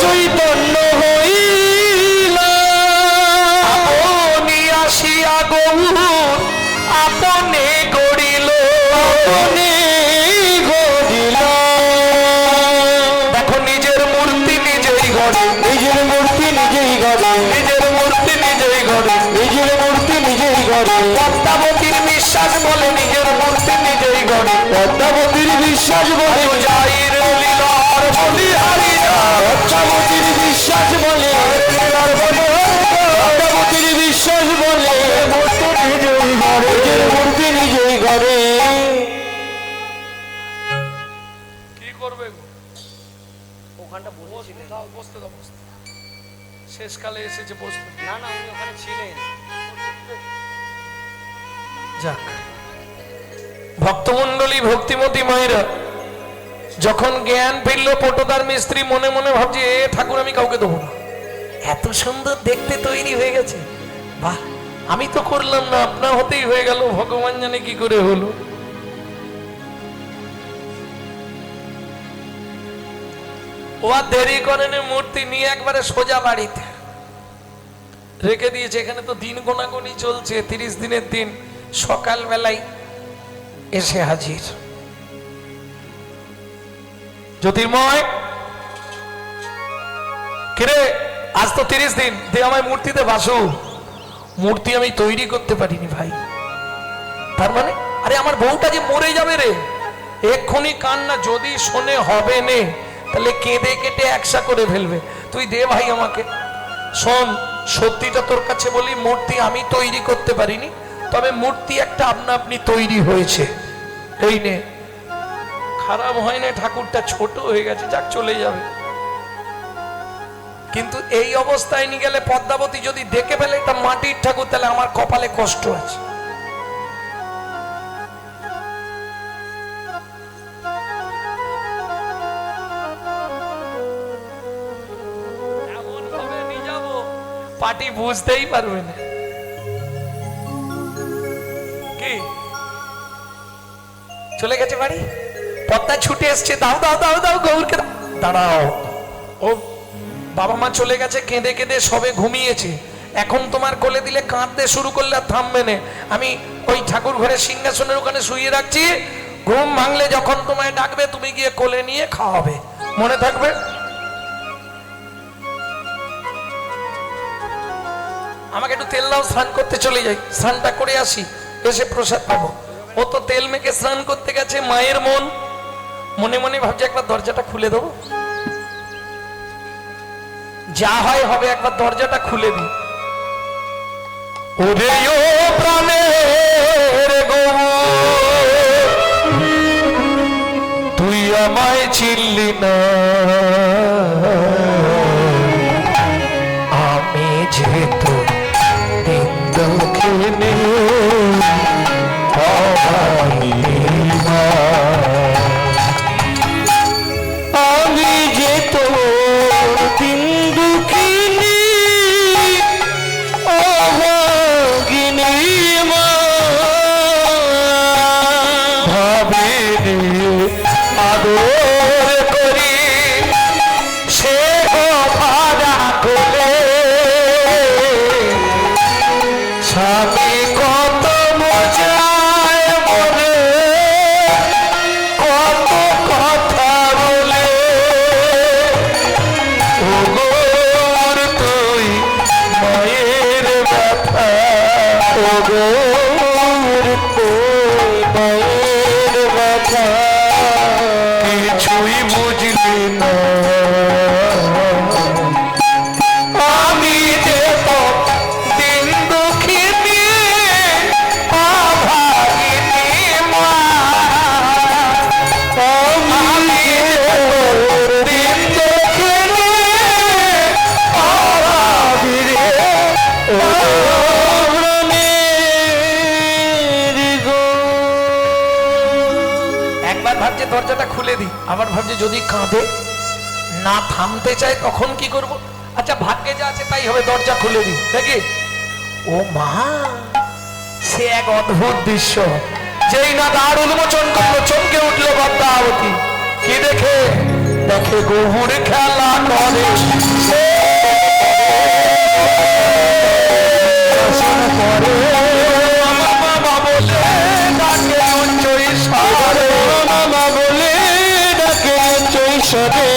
চৈতন্য হইল, আপনি আসিয়া গৌর আপনে গড়িল, আপনি গড়িল। দেখো নিজের মূর্তি নিজেই গড়ে, নিজের মূর্তি নিজেই গড়ে, নিজের মূর্তি নিজেই গড়ে। নিজের মূর্তি নিজেই গড়ে। পদ্মাবতীর বিশ্বাস বলে নিজের মূর্তি নিজেই গড়ে, পদ্মাবতীর বিশ্বাস বলে, যাইর লীলার বলিহারি পদ্মাবতীর বিশ্বাস বলে, পদ্মাবতীর বিশ্বাস বলে, নিজের মূর্তি নিজেই গড়ে। কি করবে গো? ওখানটা বসতে দাও, বসতে দাও, বসতে দাও। শেষকালে এসেছে বসতে। না না উনি ওখানে ছিলেন। যাক, ভক্তমন্ডলী ভক্তিমতী মায়েরা, যখন জ্ঞান ফিরলো পটোদার মিস্ত্রি মনে মনে ভাবছে এ ঠাকুর আমি কাউকে দেবো না, এত সুন্দর দেখতে তৈরি হয়ে গেছে, বাহ আমি তো করলাম না, আপনা হতেই হয়ে গেল, ভগবান জানে কি করে হলো। ও আর দেরি করেনি, মূর্তি নিয়ে একবারে সোজা বাড়িতে রেখে দিয়েছে। এখানে তো দিন গোনাগুনি চলছে, 30 দিনের দিন। সকাল বেলায় এসে হাজির জ্যোতির্ময়, কিরে আজ তো 30 দিন, দে আমায় মূর্তিতে বাসু। মূর্তি আমি তৈরি করতে পারিনি ভাই। তার মানে আরে আমার বউটা যে মরে যাবে রে, এক্ষুনি কান্না যদি শোনে হবে নে, তাহলে কেঁদে কেটে একসা করে ফেলবে। তুই দে ভাই আমাকে। শোন সত্যিটা তোর কাছে বলি, মূর্তি আমি তৈরি করতে পারিনি, তবে মূর্তি একটা আপনা আপনি তৈরি হয়েছে, এই নে। খারাপ হয় না, ঠাকুরটা ছোট হয়ে গেছে, যাক চলে যাবে। কিন্তু এই অবস্থায় নিয়ে গেলে পদ্মাবতী যদি দেখে ফেলে এটা মাটির ঠাকুর, তাহলে আমার কপালে কষ্ট আছে। এমন ভাবে নিয়ে যাবো পার্টি বুঝতেই পারবে না। কি চলে গেছে বাড়ি, পদ্মা ছুটে এসছে, দাও দাও দাও দাও গৌরকে দাঁড়াও। ও বাবা মা চলে গেছে, কেঁদে কেঁদে সবে ঘুমিয়েছে, এখন তোমার কোলে দিলে কাঁদতে শুরু করলে আর থামবে না। আমি ওই ঠাকুর ঘরের সিংহাসনের ওখানে শুয়ে রাখছি, ঘুম ভাঙলে যখন তোমায় ডাকবে তুমি গিয়ে কোলে নিয়ে খাওয়াবে, মনে থাকবে। আমাকে একটু তেল দাও, স্নান করতে চলে যাই, স্নানটা করে আসি, এসে প্রসাদ পাবো। ও তো তেল মেখে স্নান করতে গেছে, মায়ের মন মনে মনে ভাবছে একবার দরজাটা খুলে দেবো, যা হয় হবে, একবার দরজাটা খুলে দিই। ওরে ও প্রাণের গৌর, তুই আমায় চিনলি না, আমি যেহেতু দিন দক্ষিণে আমি যে তোর দিন দুঃখিনী অভাগিনী মা, ভাবিনি আদর করি সে ভাড়া করে, স্বামী কত মজায় মনে কত কথা বলে, ও গৌর তুই মায়ের ব্যথা, ও গৌর তুই মায়ের ব্যথা, কিছুই বুঝলি না, আমি যে তো দিন দুঃখিনী অভাগিনী মা, আমি যে তোর দিন দুঃখিনী অভাগিনী একবার ভাবছে দরজাটা খুলে দিই, আবার ভাবছে যদি কাঁদে না থামতে চায় তখন কি করব। আচ্ছা ভাগ্যে যা আছে তাই হবে, দরজা খুলে দিই দেখি। ও মা, সে এক অদ্ভুত দৃশ্য, যেই না দ্বার উন্মোচন করলো চমকে উঠলো পদ্মাবতী। কি দেখে? দেখে গৌর খেলা করে, মামা বলে ডাকে উচ্চ ঈশ্বরে, মামা বলে ডাকে চৈশরে,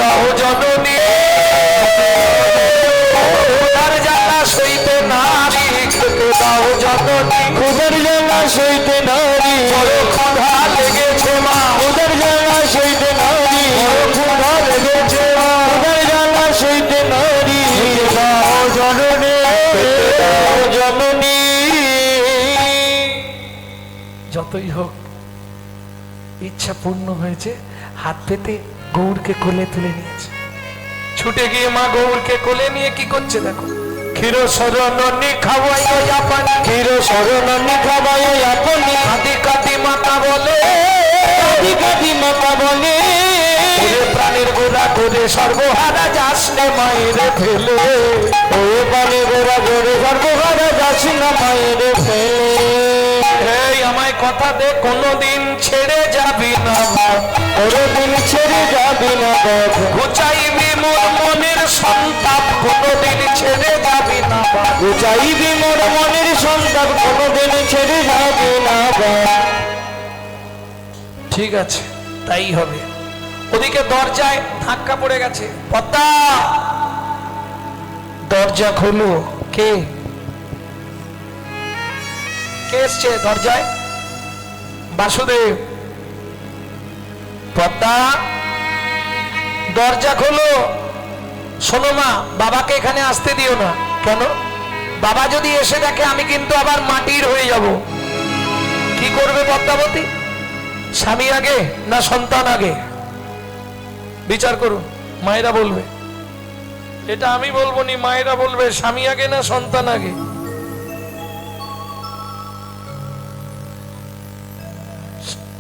দাও জননী তার জ্বালা সইতে নারী, দাও জননী খুদের জ্বালা সইতে নারী, বড় ক্ষুধা লেগেছে মা, খুদের জ্বালা সইতে নারী, বড় ক্ষুধা লেগেছে মা, খুদের জ্বালা সইতে নারী, দাও জননী দাও জননী। যতই হোক ইচ্ছা পূর্ণ হয়েছে, হাত পেতে গৌরকে কোলে তুলে নিয়েছে। ছুটে গিয়ে মা গৌরকে কোলে নিয়ে কি করছে দেখো। ক্ষীর শরণী খাওয়াই আপনি, ক্ষীর শরণী খাওয়াই আপনি, কাঁদি কাঁদি মাতা বলে, কাঁদি কাঁদি মাতা বলে, সর্বহারা যাস নে মায়ের ফেলে। ও পানে গোড়া জোরে সর্বহারা যাস না মায়ের ফেলে। এই আমায় কথা দে কোনোদিন ছেড়ে যাবি না বাপ, কোনোদিন ছেড়ে যাবি না বাপ, ঘুচাইবি মোর মনের সন্তাপ, কোনোদিন ছেড়ে যাবি না বাপ। চাইবি মোর মনের সন্তান কোনোদিন ছেড়ে যাবি না বাপ। ঠিক আছে, তাই হবে। ওদিকে দরজায় ধাক্কা পড়ে গেছে। পদ্মা, দরজা খোলো। কে কে এসছে দরজায়? বাসুদেব। পদ্মা, দরজা খোলো। শোনো মা, বাবাকে এখানে আসতে দিও না। কেন? বাবা যদি এসে দেখে আমি কিন্তু আবার মাটির হয়ে যাব। কি করবে পদ্মাবতী? স্বামী আগে না সন্তান আগে? বিচার করুন। মায়েরা বলবে, এটা আমি বলবো নি, মায়েরা বলবে স্বামী আগে না সন্তান আগে?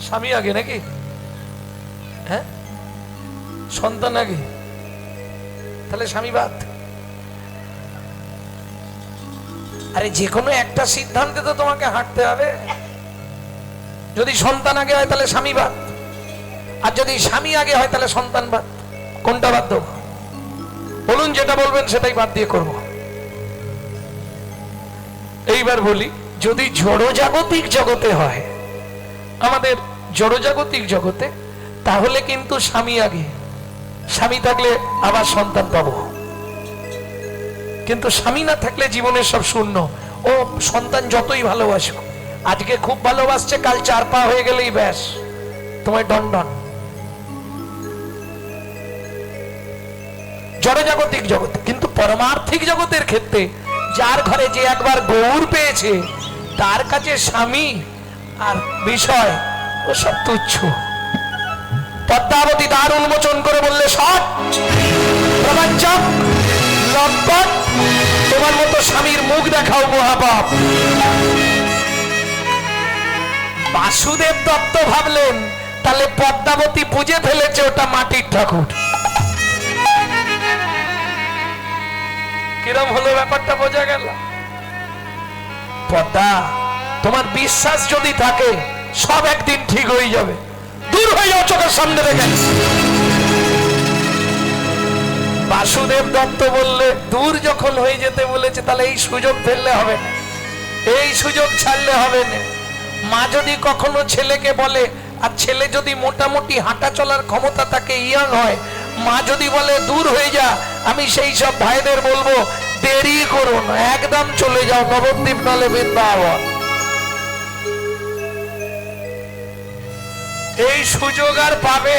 স্বামী আগে নাকি? হ্যাঁ, সন্তান আগে? তাহলে স্বামী বাদ। আরে যে কোনো একটা সিদ্ধান্তে তো তোমাকে হাঁটতে হবে। যদি সন্তান আগে হয় তাহলে স্বামী বাদ, আর যদি স্বামী আগে হয় তাহলে সন্তান বাদ। কোনটা বাদ দেবো বলুন? যেটা বলবেন সেটাই বাদ দিয়ে করব। এইবার বলি, যদি জড়জাগতিক জগতে হয়, আমাদের জড়জাগতিক জগতে, তাহলে কিন্তু স্বামী আগে। স্বামী থাকলে আবার সন্তান পাবো, কিন্তু স্বামী না থাকলে জীবনের সব শূন্য। ও সন্তান যতই ভালোবাসো, আজকে খুব ভালোবাসছে, কাল চার পা হয়ে গেলেই ব্যাস তোমায় ডন। জড়জাগতিক জগতে। কিন্তু পরমার্থিক জগতের ক্ষেত্রে যার ঘরে যে একবার গৌর পেয়েছে, তার কাছে স্বামী আর বিষয় ও সব তুচ্ছ। পদ্মাবতী দ্বার উন্মোচন করে বললে, সৎ প্রবঞ্চক লম্পট, তোমার মতো স্বামীর মুখ দেখাও মহাপাপ। বাসুদেব দত্ত ভাবলেন তাহলে পদ্মাবতী বুঝে ফেলেছে ওটা মাটির ঠাকুর। কিরম হলো ব্যাপারটা বোঝা গেল? পদ্মা, তোমার বিশ্বাস যদি থাকে সব একদিন ঠিক হয়ে যাবে। দূর হয়ে যাও চোখের সামনে থেকে। বাসুদেব দত্ত বললে, দূর যখন হয়ে যেতে বলেছে তাহলে এই সুযোগ ফেললে হবে না, এই সুযোগ ছাড়লে হবে না। মা যদি কখনো ছেলেকে বলে, আর ছেলে যদি মোটামুটি হাঁটা চলার ক্ষমতা তাকে ইয়াং হয়, মা যদি বলে দূর হয়ে যা, আমি সেই সব ভাইদের বলবো দেরি করো না, একদম চলে যাও নবদ্বীপ নলে বৃন্দাবন। এই সুযোগ আর পাবে?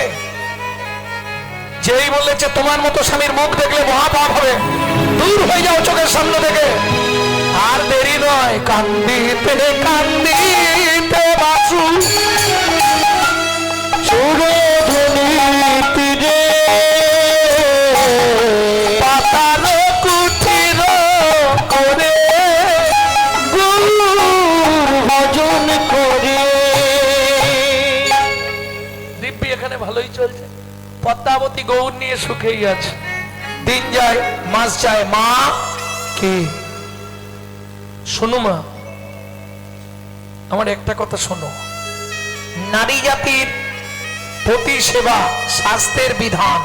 যেই বলেছে তোমার মতো স্বামীর মুখ দেখলে মহাপাপ হবে, দূর হয়ে যাও চোখের সামনে থেকে। আর দেরি নয়, কান্দিতে কান্দিতে বাসু সুরধুনীতিরে পাতাল কুঠির করে ভজন করে। দিব্যি এখানে ভালোই চলছে। পদ্মাবতী গৌর নিয়ে সুখেই আছে। দিন যায়, মাস যায়, মা কি শোনো মা, আমার একটা কথা শোনো। নারী জাতির প্রতি সেবা স্বাস্থ্যের বিধান।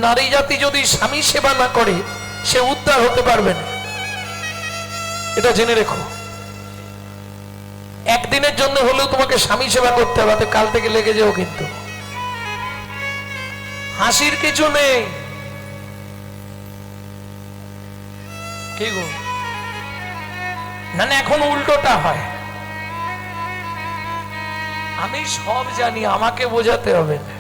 নারী জাতি যদি স্বামী সেবা না করে সে উদ্ধার হতে পারবে না, এটা জেনে রেখো। একদিনের জন্য হলেও তোমাকে স্বামী সেবা করতে হবে, কাল থেকে লেগে যাও। কিন্তু হাসির কিছু নেই। কি গো, না না, এখন উল্টোটা হয়। আমি সব জানি, আমাকে বোঝাতে হবে না,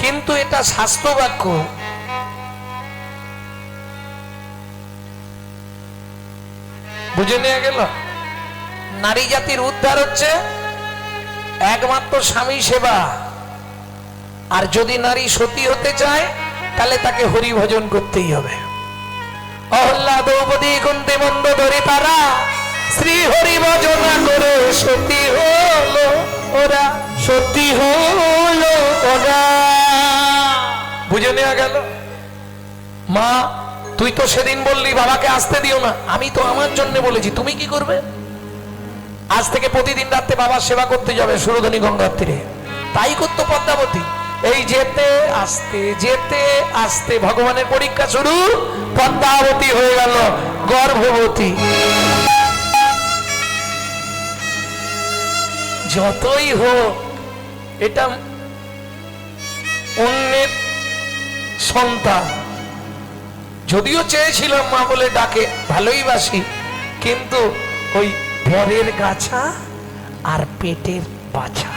কিন্তু এটা শাস্ত্র বাক্য। বুঝে নিয়ে গেল? নারী জাতির উদ্ধার হচ্ছে একমাত্র স্বামী সেবা। আর যদি নারী সতী হতে চায় তাহলে তাকে হরি ভজন করতেই হবে। অহল্লা দ্রৌপদী কুন্তি মন্দ ধরে তারা শ্রী হরি ভজনা করে সতী হলো। ওরা সত্যি হলো ওরা। বুঝে নেওয়া গেল। মা তুই তো সেদিন বললি বাবাকে আসতে দিও না, আমি তো আমার জন্য বলেছি, তুমি কি করবে? আজ থেকে প্রতিদিন রাতে বাবার সেবা করতে যাবে সুরধনী গঙ্গার তীরে। তাই করতো পদ্মাবতী। এই যেতে আসতে ভগবানের পরীক্ষা শুরু, পদ্মাবতী হয়ে গেল গর্ভবতী। যতই হোক এটা অন্যের সন্তান, যদিও চেয়েছিলাম মা বলে ডাকে, ভালোই বাসি, কিন্তু ওই পরের গাছা আর পেটের বাছা।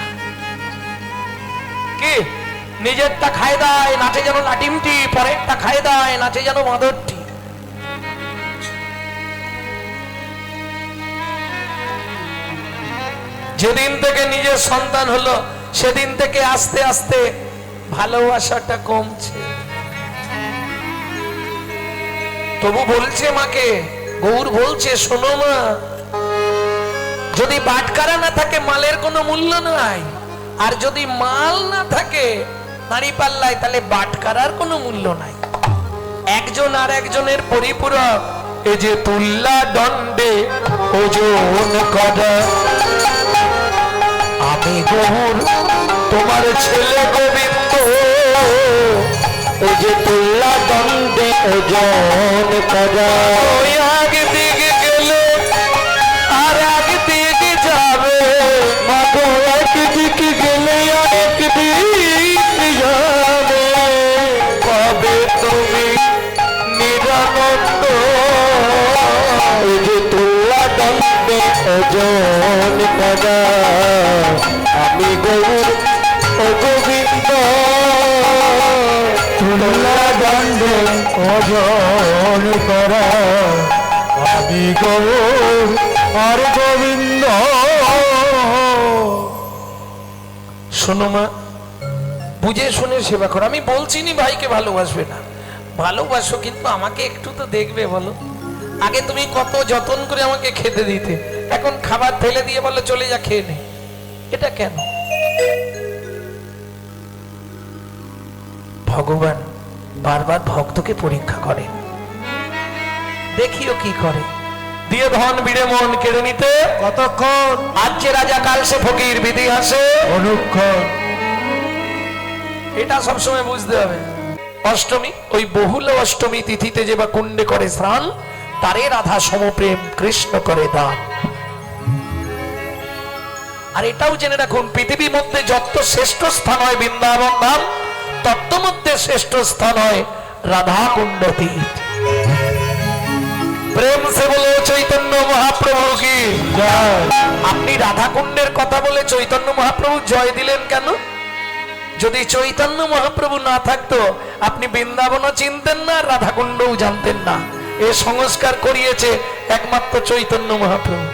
কি নিজেরটা খায় দায় নাচে যেন লাটিমটি, পরেরটা খায় দায় নাচে যেন মাদরটি। যেদিন থেকে নিজের সন্তান হলো সেদিন থেকে আস্তে আস্তে ভালোবাসাটা কমছে। তবু বলছে মাকে, গৌর বলছে শোনো মা, যদি বাটকারা না থাকে মালের কোনো মূল্য নাই, আর যদি মাল না থাকে নারী পাল্লায় তাহলে বাটকারার কোনো মূল্য নাই। একজন আর একজনের পরিপূরক। এই যে তুল্লা দণ্ডে ওজন করা, আমি গৌর তোমার ছেলে গোবিন্দ। ওই যে তুল্লা দণ্ডে ওজন করা, ওই একদিকে গেলে আর একদিকে যাবে, মাগো একদিকে গেলে একদিকে যাবে, কবে তুমি নিরানন্দ। ওই যে তুল্লা দণ্ডে ওজন করা, আমি গৌর ও গোবিন্দ। তুল্লা দণ্ডে ওজন করা, আমি গৌর আর গোবিন্দ। শোনো মা, বুঝে শুনে সেবা করো। আমি বলছি নি ভাইকে ভালোবাসবে না, ভালোবাসো, কিন্তু আমাকে একটু তো দেখবে বলো। আগে তুমি কত যত্ন করে আমাকে খেতে দিতে, এখন খাবার ফেলে দিয়ে বলে চলে যা খেয়ে নে। এটা কেন? ভগবান বারবার ভক্তকে পরীক্ষা করেন, দেখিও কি করে। দিয়ে ধন বিড়ে মন কেড়ে নিতে কতক্ষণ? আজ যে রাজা কাল সে ফকির, বিধি আসে অনুক্ষণ। এটা সবসময় বুঝতে হবে। অষ্টমী, ওই বহুল অষ্টমী তিথিতে যে বা কুণ্ডে করে স্নান, তারে রাধা সমপ্রেম কৃষ্ণ করে দান। আর এটাও জেনে রাখুন, পৃথিবীর মধ্যে যত শ্রেষ্ঠ স্থান হয় বৃন্দাবন ধাম, তত্ত্ব মধ্যে শ্রেষ্ঠ স্থান হয় রাধা কুণ্ড তীর্থ। প্রেম সে বলো চৈতন্য মহাপ্রভু কি জয়। আপনি রাধা কুণ্ডের কথা বলে চৈতন্য মহাপ্রভু জয় দিলেন কেন? যদি চৈতন্য মহাপ্রভু না থাকতো আপনি বৃন্দাবনও চিনতেন না, রাধাকুণ্ডও জানতেন না। এ সংস্কার করিয়েছে একমাত্র চৈতন্য মহাপ্রভু।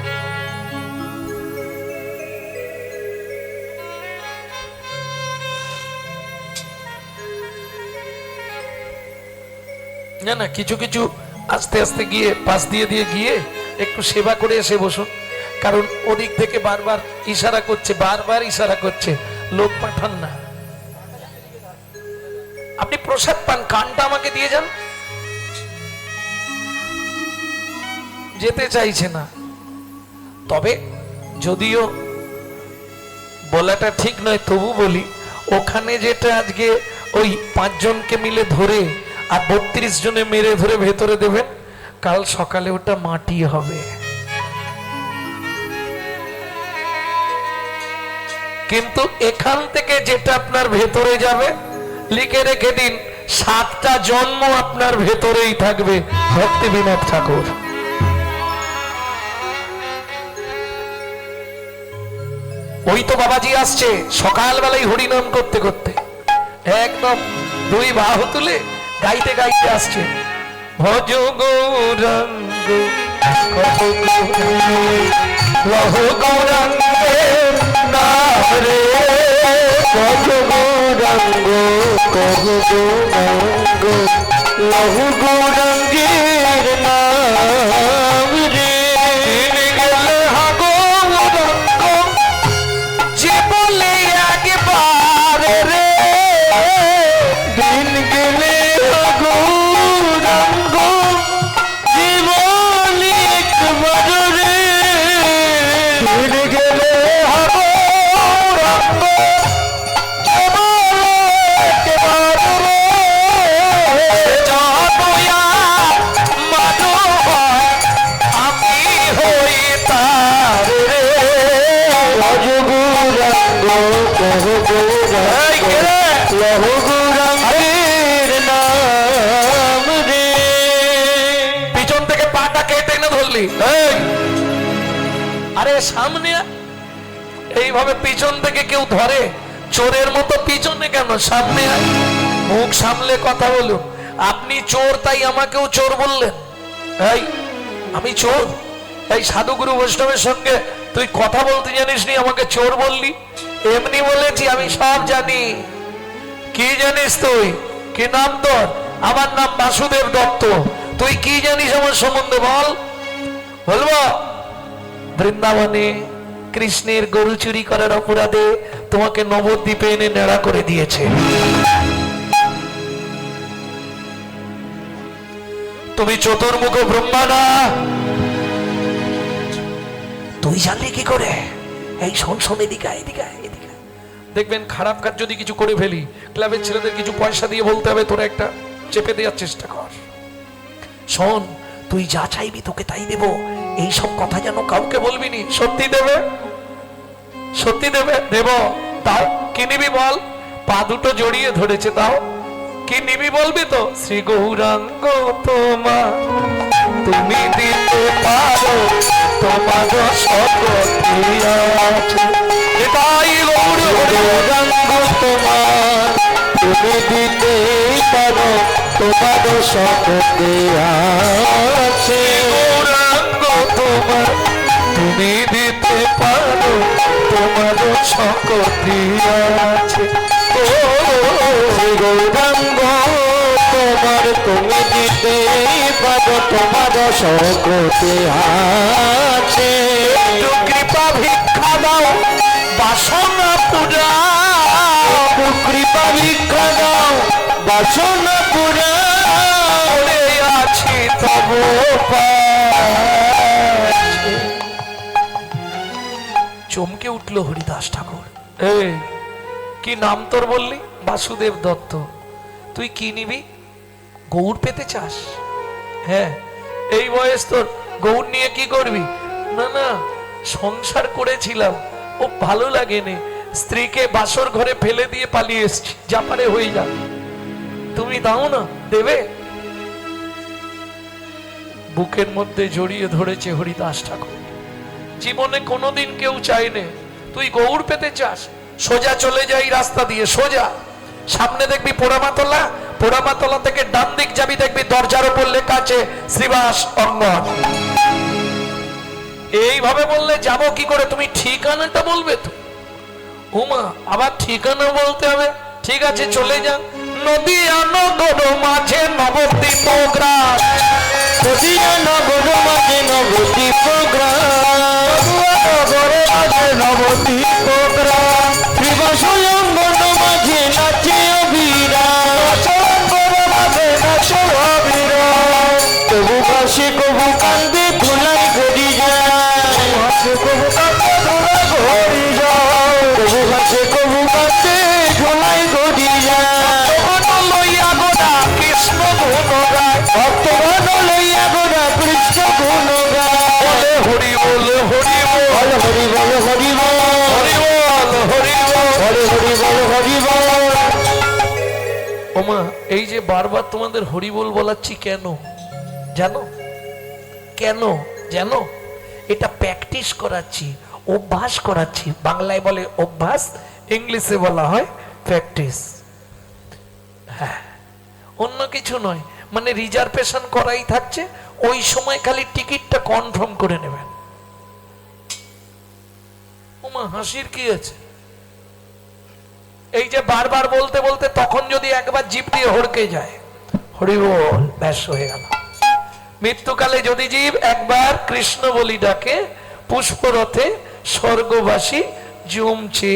না না, কিছু কিছু আস্তে আস্তে গিয়ে পাশ দিয়ে দিয়ে গিয়ে একটু সেবা করে এসে বসুন, কারণ ওদিক থেকে বারবার ইশারা করছে, বারবার ইশারা করছে, লোক পাঠান না। আপনি প্রসাদ পান, কানটা আমাকে দিয়ে যান। যেতে চাইছে না, তবে যদিও বলাটা ঠিক নয় তবু বলি, ওখানে যেটা আজকে ওই 5 জনকে মিলে ধরে আর 32 জনে মেরে ধরে ভেতরে দেবেন, কাল সকালে ওটা মাটি হবে। কিন্তু এখান থেকে যেটা আপনার ভেতরে যাবে, লিখে রেখে দিন, 7টা জন্ম আপনার ভেতরেই থাকবে। ভক্তি বিনোদ ঠাকুর। ওই তো বাবাজি আসছে সকালবেলায় হরিনাম করতে করতে, একদম 2 বাহু তুলে গাইতে গাইতে আসছে। ভজ গৌরাঙ্গ লহ গৌরাঙ্গের নাম রে, কহ গৌরাঙ্গ কহ গৌরাঙ্গ, লহ গৌরাঙ্গের নাম রে। গেলে হা গৌরাঙ্গ জীবন লহো গৌরাঙ্গ লহো গৌরাঙ্গের নাম রে। পিছন থেকে পাটা কেটে না ধরলি, এই আরে সামনে আয়। এইভাবে পিছন থেকে কেউ ধরে? চোরের মতো পিছনে কেন, সামনে আয়। মুখ সামলে কথা বলুন। আপনি চোর তাই আমাকেও চোর বললেন? এই আমি চোর? এই সাধুগুরু বৈষ্ণবের সঙ্গে তুই কথা বলতে জানিস নি, আমাকে চোর বললি? এমনি বলেছি, আমি সব জানি। কি জানিস তুই? কি নাম তোর? আমার নাম বাসুদেব দত্ত। তুই কি জানিস আমার সম্বন্ধে বল? বলবো? বৃন্দাবনে কৃষ্ণের গরু চুরি করার অপরাধে তোমাকে নবদ্বীপে এনে নেড়া করে দিয়েছে। তুমি চতুর্মুখ ব্রহ্মা না? তুই জানলি কি করে? এই শোন শোন, এদিকে এদিকে এদিকে। দেখবেন খারাপ কাজ যদি কিছু করে ফেলি, ক্লাবের ছেলেদের কিছু পয়সা দিয়ে বলতে হবে তোরা একটা চেপে দেওয়ার চেষ্টা কর। শোন, তুই যা চাইবি তোকে তাই দেব। এই সব কথা যেন কাউকে বলবি নি। সত্যি দেবে? সত্যি দেবে? দেব। তাও কি নিবি বল? পা দুটো জড়িয়ে ধরেছে, তাও কি নিবি বলবি তো? শ্রী গৌরাঙ্গ তোমার তুমি দিতে পারো, তোমার শক্তি আছে। এটাই গৌরাঙ্গ তোমার তুমি দিতে পারো, তোমার শক্তি আছে। গৌরাঙ্গ তোমার তুমি দিতে পারো, তোমার শক্তি আছে। ও গৌরাঙ্গ তোমার তুমি দিতে পারো, তোমার শক্তি আছে। একটু কৃপা ভিক্ষা দাও, বাসনা পূজা। কৃপা ভিক্ষা দাও, বাসনা পুরা পড়ে আছি তব পাশে। চমকে উঠল হরিদাস ঠাকুর। এই কি নাম তোর বললি? বাসুদেব দত্ত। তুই কি নিবি? গৌর পেতে চাস? হ্যাঁ, এই বয়স তোর গৌর নিয়ে কি করবি? না না, সংসার করেছিলাম, ও ভালো লাগেনি, স্ত্রীকে বাসর ঘরে ফেলে দিয়ে পালিয়ে এসছি, যা পারে হয়ে যা। তুমি দাও না, দেবে? বুকের মধ্যে জড়িয়ে ধরেছে হরিদাস ঠাকুর। জীবনে কোনোদিন কেউ চাইনে। তুই গৌর পেতে চাস? সোজা চলে যাই রাস্তা দিয়ে, সোজা সামনে দেখবি পোড়ামাতলা, পোড়ামাতলা থেকে ডান দিক যাবি, দেখবি দরজার উপর লেখা আছে শ্রীবাস অঙ্গন। এইভাবে বললে যাবো কি করে? তুমি ঠিকানাটা বলবে তো? উমা, আবার ঠিকানা বলতে হবে? ঠিক আছে, চলে যান। নদিয়া নগর মাঝে নবদ্বীপ গ্রাম, নদিয়া নগর মাঝে নবদ্বীপ গ্রাম, নগরে মাঝে নবদ্বীপ গ্রাম, শ্রীবাস অঙ্গন মাঝে নাচে অবিরাম, মাঝে নাচে অবিরাম। কবু হাসে কবু কান্দে ধুলাই ঘড়ি যায়, কবু কান্দে ধুলাই ঘড়ি যায়, কবু হাসে কবু কান্দে ধুলাই ঘড়ি যায়। লইয়া গোড়া কৃষ্ণ গুণ গায়, ভক্তগণ লইয়া গোরা কৃষ্ণ গুণ গায়। হরি বল হরি বল, হরি বল হরি বল, হরি বল হরি বল। হরি হরি বল হরি বল। ওমা, এই যে বারবার তোমাদের হরি বল বলাচ্ছি কেন জানো? কেন জানো? এটা প্র্যাকটিস করাচ্ছি, অভ্যাস করাচ্ছি। বাংলায় বলে অভ্যাস, ইংলিশে বলা হয় প্র্যাকটিস। হ্যাঁ, অন্য কিছু নয়। মানে রিজার্ভেশন করাই থাকছে, ওই সময় খালি টিকিটটা কনফার্ম করে নেবেন। ওমা, হাসির কি আছে? এই যে বারবার বলতে বলতে তখন যদি একবার জিভ দিয়ে হড়কে যায়, হরি বল, ব্যাস হয়ে গেল। মৃত্যুকালে যদি জীব একবার কৃষ্ণ বলি ডাকে, পুষ্পরথে স্বর্গবাসী জমছে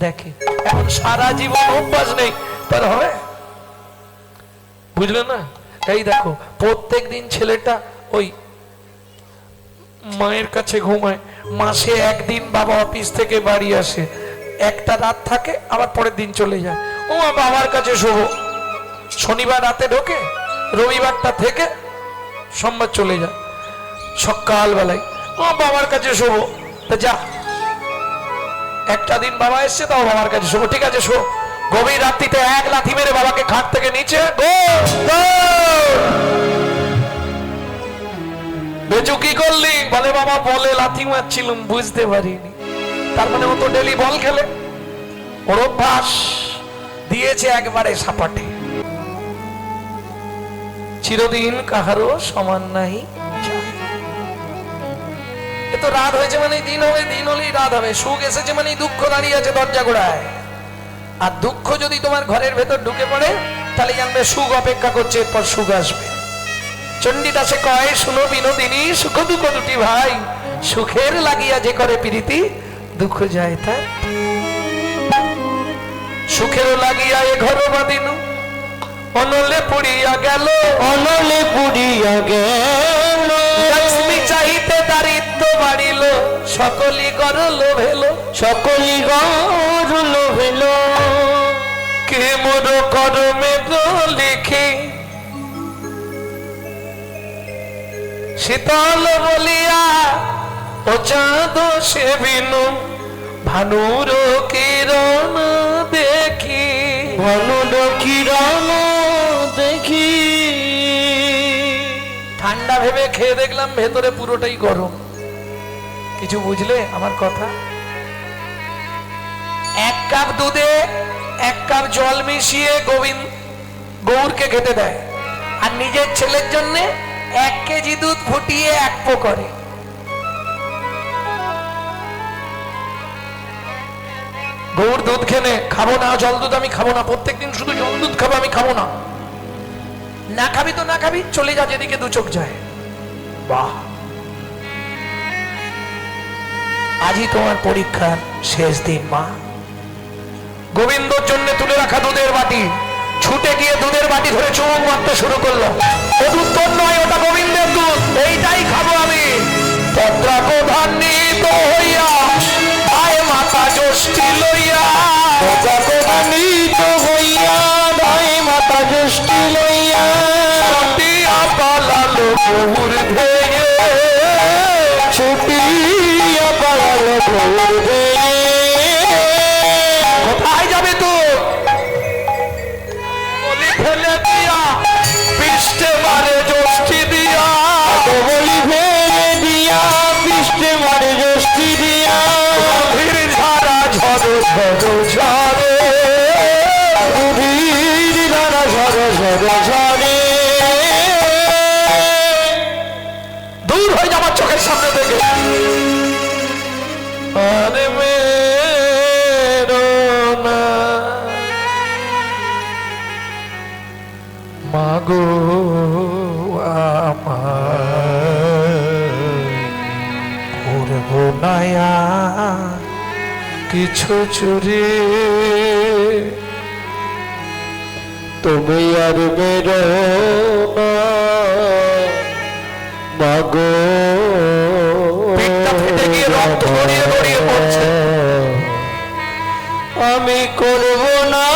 দেখে। এখন সারা জীবন অভ্যাস নেই, তার হবে? বুঝলে না? এই দেখো, প্রত্যেক দিন ছেলেটা ওই মায়ের কাছে ঘুমায়, মাসে একদিন বাবা অফিস থেকে বাড়ি আসে, একটা রাত থাকে, আবার পরের দিন চলে যায়। ও বাবার কাছে শোবো, শনিবার রাতে ঢোকে, রবিবারটা থেকে সোমবার চলে যায় সকাল বেলায়। ও বাবার কাছে শোবো, তা যা একটা দিন বাবা এসছে, তাও বাবার কাছে শোবো। ঠিক আছে, শো। গভীর রাত্রিতে এক লাথি মেরে বাবাকে খাট থেকে নিচে বেচু কি করলি? বলে বাবা বলে লাথি মারছিলাম, বুঝতে পারিনি। তার মানে ও তো ডেলি বল খেলে, ওর অভ্যাস। দিয়েছে একবারে সাপাটে। চিরদিন কাহারও সমান নাই। এ তো রাত হয়েছে মানে দিন হবে, দিন হলেই রাত হবে। সুখ এসেছে মানে দুঃখ দাঁড়িয়ে আছে দরজা গোড়ায়। আর দুঃখ যদি তোমার ঘরের ভেতর ঢুকে পড়ে, তাহলে জানবে সুখ অপেক্ষা করছে, এরপর সুখ আসবে। চণ্ডীদাসে কয়, শুনো বিনোদিনী, সুখ দুঃখ দুটি ভাই, সুখের লাগিয়া যে করে প্রীতি, দুঃখ যায় তার। সুখের লাগিয়া এ ঘর বাঁধিল, অনলে পড়িয়া গেল, অনলে পুড়িয়া গেল। লক্ষ্মী চাহিতে দারিদ্র বাড়িল, সকলি গরল ভেল, সকলি গরল হইল। কে মোর কর্মে লিখি শীতল বলিয়া ও চাঁদ সে বিনু, ভানুর কিরণ দেখি, ভানুর কিরণ দেখি। ঠান্ডা ভেবে খেয়ে দেখলাম ভেতরে পুরোটাই গরম। কিছু বুঝলে আমার কথা? এক কাপ দুধে এক কাপ জল মিশিয়ে গৌরকে খেতে দেয়, আর নিজের ছেলের জন্য 1 কেজি দুধ ফুটিয়ে 1 পো করে। গৌর দুধ খেলে খাবো না, জল দুধ আমি খাবো না, প্রত্যেকদিন শুধু জল দুধ খাবো, আমি খাবো না। না খাবি তো না খাবি, চলে যা যেদিকে দু চোখ যায়। বাহ, আজই তোমার পরীক্ষার শেষ দিন মা। গোবিন্দর জন্য তুলে রাখা দুধের বাটি, ছুটে গিয়ে দুধের বাটি ধরে চুমুক মারতে শুরু করলো। ও দুধ তোর নয়, ওটা গোবিন্দের দুধ, এইটাই খাবো আমি। পদ্রাকোধান্বিত হইয়া আয় মাতা ষষ্ঠী লইয়া, পদ্রাকোধান্বিত হইয়া আয় মাতা ষষ্ঠী লইয়া, ছুটিয়া পালালো গৌর ধেয়ে, ছুটিয়া পালালো গৌর ধেয়ে। কোথায় যাবে তুই? বলি ফেলে দিয়া পৃষ্ঠে মারে ষষ্ঠী দিয়া, বলি ফেলে দিয়া পৃষ্ঠে মারে ষষ্ঠী দিয়া, গভীর ঝাড়া ঝড়ো ঝড়ো ঝড়ে, গভীর ধারা ঝড় ঝড় ঝড়ে। দূর হয়ে যাবার চোখের সামনে থেকে। আরে মেরো না মাগো আমার, করবো নায়া কিছু চুরি, তুমি আর মেরো না মাগো, পেটটা ফেটে গিয়ে রক্ত গড়িয়ে গড়িয়ে পড়ছে। আমি করব না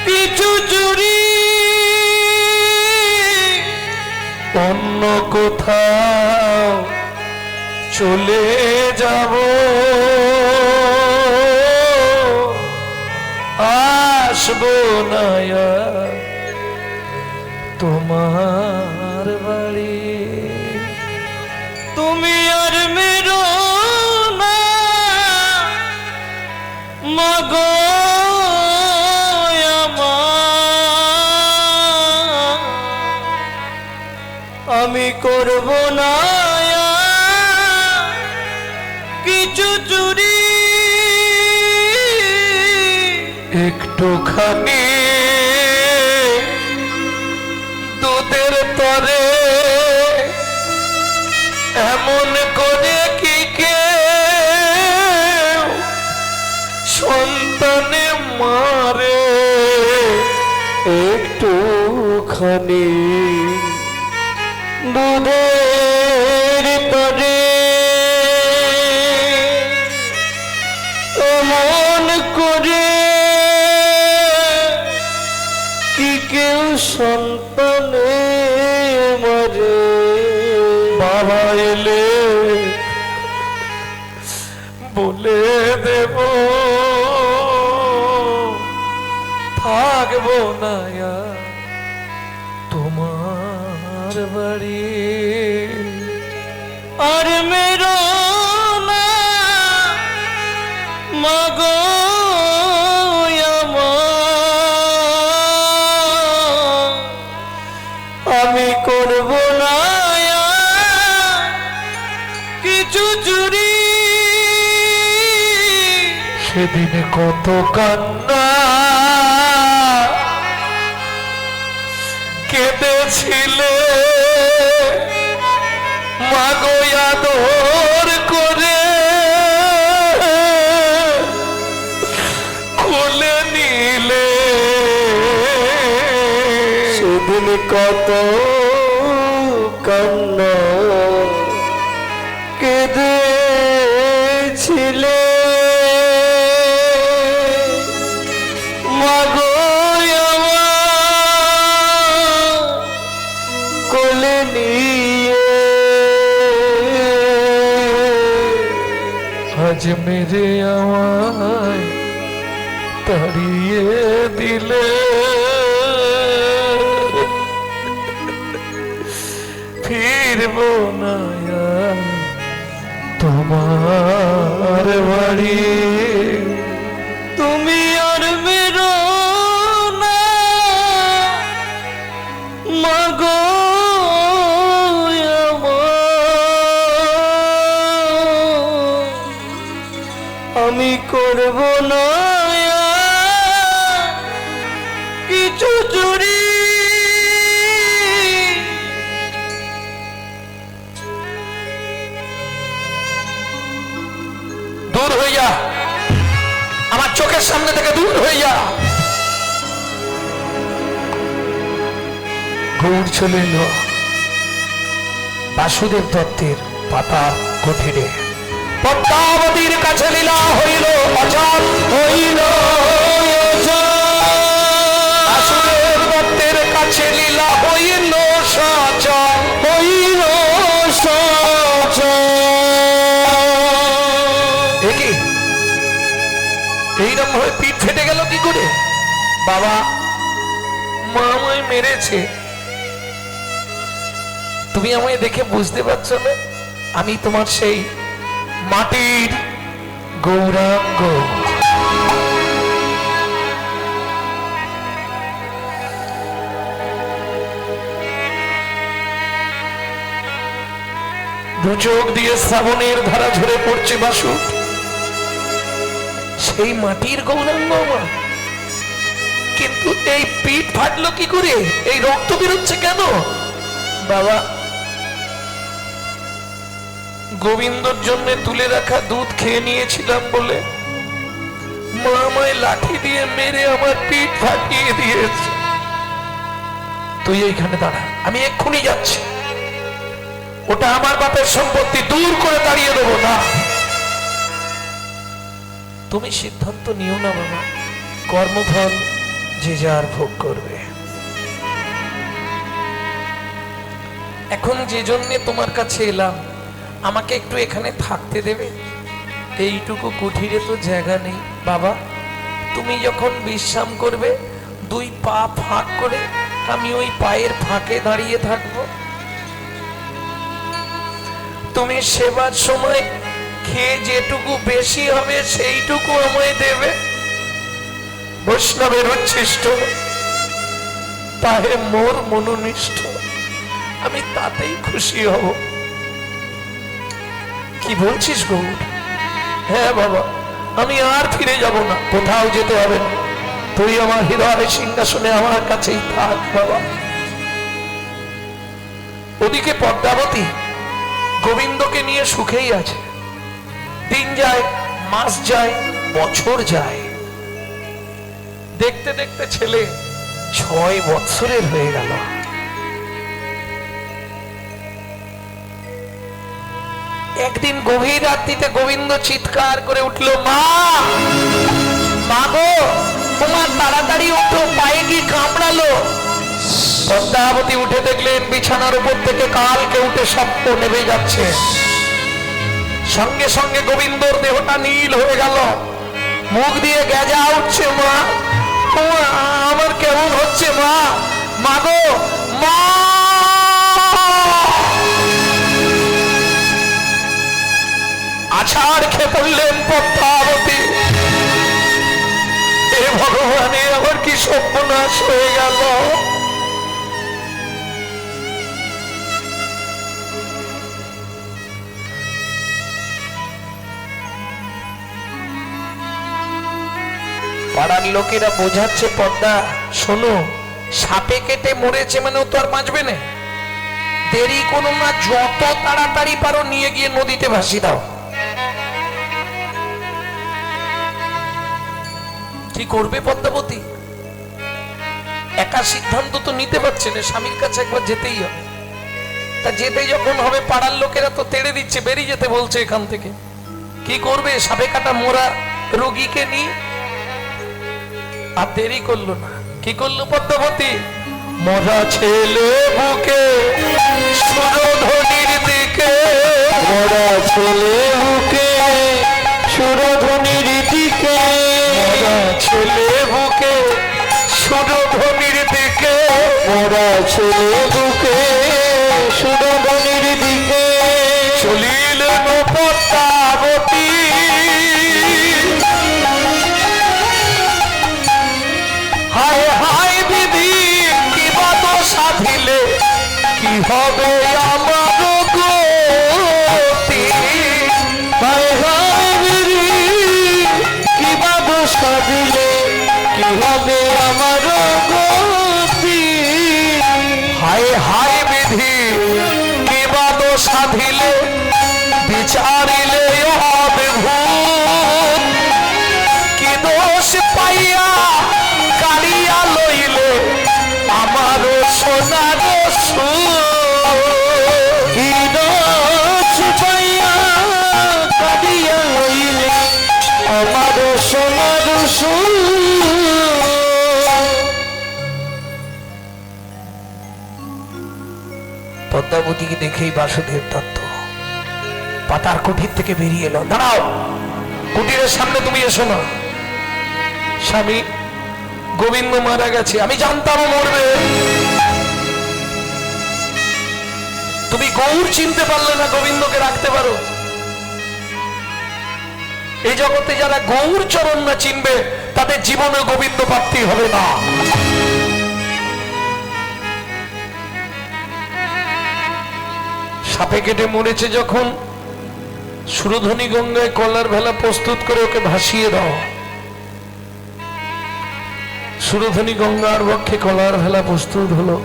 কিছু চুরি, অন্য কোথাও চলে যাব, আসবো না আর তোমার বাড়ি। তুমি আর মেরো না মাগো আমার, আমি করব না কিছু চুরি, একটুখানি দুধের তরে এমন করে কি কেউ সন্তানে মারে, একটুখানি দুধের তরে এমন করে কি কেউ সন্তানে মারে। বাবা এলে বলে দেব থাকবো না আর তোমার বাড়ি। আর মেরো না মাগো আমি করব না কিছু চুরি। সেদিন কত কান্না কেঁদেছিলে মাগো আদর করে খুলে নিলে। সেদিন কত কান্না কেঁদেছিলে মাগো আমার কোলে নিয়ে। আজ মেরে আমায় তাড়িয়ে দিলে ফিরবো না আর তোমার বাড়ি। তুমি আর মেরো না মাগো আমি করব না কিছু চুরি। দূর হয়ে যা আমার চোখের সামনে থেকে, দূর হয়ে যা। গৌড় চলে এলো বাসুদেব দত্তের পাতার কুঠিরে। পদ্মাবতীর কাছে লীলা হইল অচল, হইল বাসুদেব দত্তের কাছে লীলা হইল সচল, হইল সচল। কি এইরকম ভাবে পিঠ ফেটে গেল কি করে? বাবা মা আমায় মেরেছে, তুমি আমায় দেখে বুঝতে পারছো না আমি তোমার সেই মাটির গৌরাঙ্গ। দু চোখ দিয়ে শ্রাবণের ধারা ঝরে পড়ছে বাসু, সেই মাটির গৌরাঙ্গ আমার। কিন্তু এই পিঠ ফাটলো কি করে? এই রক্ত বেরোচ্ছে কেন? বাবা গোবিন্দর জন্য তুলে রাখা দুধ খেয়ে নিয়েছিলাম বলে মা আমায় লাঠি দিয়ে মেরে আমার পিঠ ফাটিয়ে দিয়েছে। তুই এইখানে দাঁড়া, আমি এক্ষুনি যাচ্ছি। ওটা আমার বাপের সম্পত্তি, দূর করে দাঁড়িয়ে দেবো না। তুমি সিদ্ধান্ত নিও না বাবা, কর্মফল যে যার ভোগ করবে। এখন যে জন্যে তোমার কাছে এলাম, আমাকে একটু এখানে থাকতে দেবে? এইটুকু কুঠিরে তো জায়গা নেই বাবা। তুমি যখন বিশ্রাম করবে, দুই পা ফাঁক করে আমি ওই পায়ের ফাঁকে দাঁড়িয়ে থাকবো। তুমি সেবার সময় খেয়ে যেটুকু বেশি হবে সেইটুকু আমায় দেবে। বৈষ্ণবের উচ্ছিষ্ট তাহে মোর মনোনিষ্ঠ, আমি তাতেই খুশি হব। কি বলছিস গৌর? হ্যাঁ বাবা, আমি আর ফিরে যাব না, কোথাও যেতে হবে না। তুই আমার হৃদয় সিংহাসনে আমার কাছেই থাক বাবা। ওদিকে পদ্মাবতী গোবিন্দকে নিয়ে সুখেই আছে। দিন যায়, মাস যায়, বছর যায়, দেখতে দেখতে ছেলে 6 বৎসরের হয়ে গেল। একদিন গভীর রাত্রিতে গোবিন্দ চিৎকার করে উঠল, মা, মা গো, তোমার তাড়াতাড়ি উঠো, পায়ে কি কামড়ালো? পদ্মাবতী উঠে দেখলেন বিছানার উপর থেকে কালকে উঠে সপ্প নেমে যাচ্ছে। সঙ্গে সঙ্গে গোবিন্দর দেহটা নীল হয়ে গেল, মুখ দিয়ে গেজা উঠছে, মা ও মা, আমার কেমন হচ্ছে মা, মা গো মা। আছাড় খেয়ে পড়লেন পদ্মাবতী। এ ভগবানে আমার কি সর্বনাশ হয়ে গেল। পাড়ার লোকেরা বোঝাচ্ছে, পদ্মা শোনো, সাপে কেটে মরেছে মানে ও তো আর বাঁচবে না, দেরি করো না, যত তাড়াতাড়ি পারো নিয়ে গিয়ে নদীতে ভাসিয়ে দাও। কি করবে পদ্মাবতী? একা সিদ্ধান্ত তো নিতে পারছে না, স্বামীর কাছে একবার যেতেই হবে। তা যেতে যখন হবে, পাড়ার লোকেরা তো তেড়ে দিচ্ছে, বেরিয়ে যেতে বলছে এখান থেকে। কি করবে? সাপে কাটা মোরা রোগীকে নিয়ে। আর দেরি করলো না, কি করলো পদ্মাবতী? মরা ছেলে বুকে সুরধ্বনির দিকে, মরা ছেলে বুকে সুরধ্বনির দিকে, মরা ছেলে বুকে সুরধ্বনির দিকে, মরা ছেলে বুকে সুরধ্বনির দিকে চলিলেন পদ্মাবতী। হায় হায় বিধি, কি বাদ সাধিলে কি হবে আমার গতি। হায় হায় বিধি, কি বাদ সাধিলে কি হবে আমার গতি। হায় হায় বিধি, কি বাদ সাধিলে বিচারিলে হবে ভূত। কি দোষ পাইয়া কাড়িয়া লইলে আমার সোনার সুর। কি দোষ পাইয়া কাঁদিয়া হইলে আমার সোনার সুর। পদ্মাবতীকে দেখেই বাসুদেব দত্ত পাতার কুঠির থেকে বেরিয়ে এলো। দাঁড়াও, কুটিরের সামনে তুমি এসো না। স্বামী, গোবিন্দ মারা গেছে, আমি জানতাম মরবে। তুমি গৌর চিনতে পারলে না, গোবিন্দকে রাখতে পারো? এই জগতে যারা গৌর চরণ না চিনবে, তাদের জীবনে গোবিন্দ প্রাপ্তি হবে না। সাপে কেটে মরেছে যখন, সুরধ্বনি গঙ্গায় কলার ভেলা প্রস্তুত করে ওকে ভাসিয়ে দাও। সুরধ্বনি গঙ্গার বক্ষে কলার ভেলা প্রস্তুত হলো।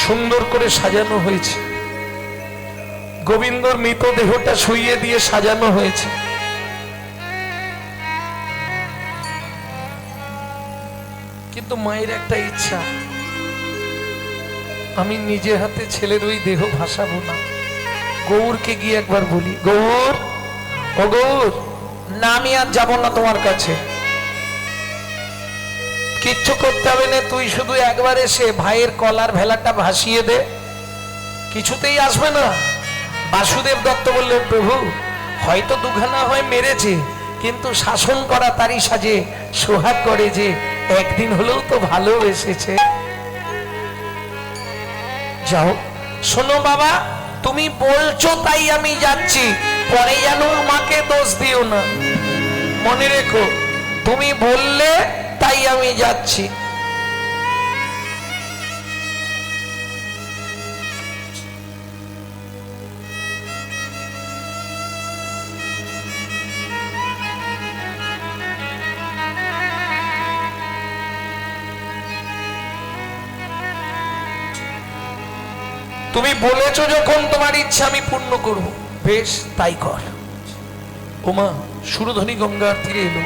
সুন্দর করে সাজানো হয়েছে, গোবিন্দর মৃতদেহটা শুইয়ে দিয়ে সাজানো হয়েছে। কিন্তু মায়ের একটা ইচ্ছা, আমি নিজে হাতে ছেলের ওই দেহ ভাসাবো না। গৌরকে গিয়ে একবার বলি, গৌর, ও গৌর, না আমি আর যাবো না তোমার কাছে, কিচ্ছু করতে হবে না, তুই শুধু একবার এসে ভাইয়ের কলার ভেলাটা ভাসিয়ে দে। কিছুতেই আসবে না। বাসুদেব দত্ত বললেন, প্রভু হয়তো দুখানা হয় মেরেছে, কিন্তু শাসন করা তারই সাজে, সোহাগ করে যে একদিন হলেও তো ভালোবেসেছে। যাও। শোনো বাবা, তুমি বলছো তাই আমি যাচ্ছি, পরে যেন আমাকে দোষ দিও না। মনে রেখো, তুমি বললে তাই আমি যাচ্ছি। তুমি বলেছো যখন, তোমার ইচ্ছা আমি পূর্ণ করব। বেশ, তাই কর। ওমা সুরধ্বনি গঙ্গার তীরে এলো,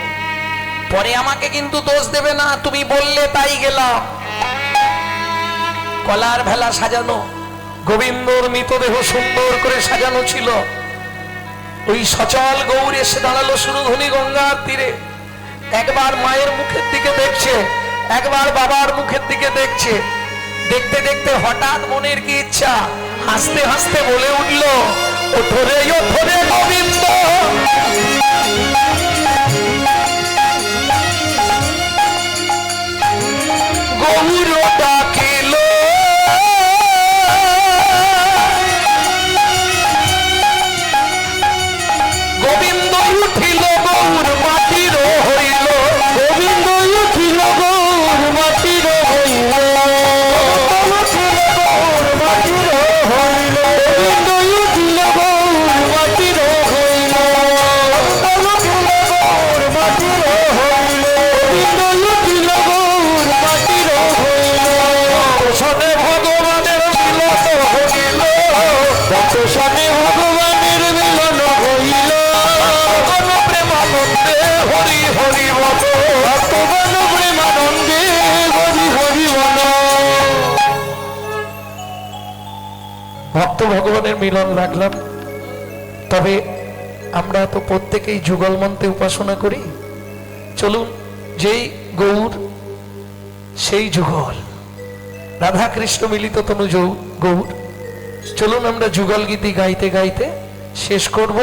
পরে আমাকে কিন্তু দোষ দেবে না, তুমি বললে তাই গেলাম। কলার ভেলা সাজানো, গোবিন্দর মৃতদেহ সুন্দর করে সাজানো ছিল। ওই সচল গৌর এসে দাঁড়ালো সুরধ্বনি গঙ্গার তীরে। একবার মায়ের মুখের দিকে দেখছে, একবার বাবার মুখের দিকে দেখছে। দেখতে দেখতে হঠাৎ মনের কি ইচ্ছা, হাসতে হাসতে বলে উঠল, ওঠরে ওঠরে গোবিন্দ, গৌর ডাকিল, গোবিন্দ উঠিল গৌর মাটির হইল, গোবিন্দ উঠিল গৌর মাটির হইল, গৌর মাটির হইল, গোবিন্দ উঠিল গৌর মাটির হইল, গৌর মাটির হইল, গোবিন্দ উঠিল গৌর মাটির হইল, সনে ভগবানের মিলন হইল, সনে ভগবানের মিলন হইল, ভগবান প্রেমানন্দে হরি হরি বল, ভগবান প্রেমানন্দে হরি হরি বল। ভক্ত ভগবানের মিলন রাখলাম। তবে আমরা তো প্রত্যেকেই যুগল মন্ত্রে উপাসনা করি। চলুন, যেই গৌর সেই যুগল, রাধা কৃষ্ণ মিলিত তনু গৌর। চলুন আমরা যুগল গীতি গাইতে গাইতে শেষ করব।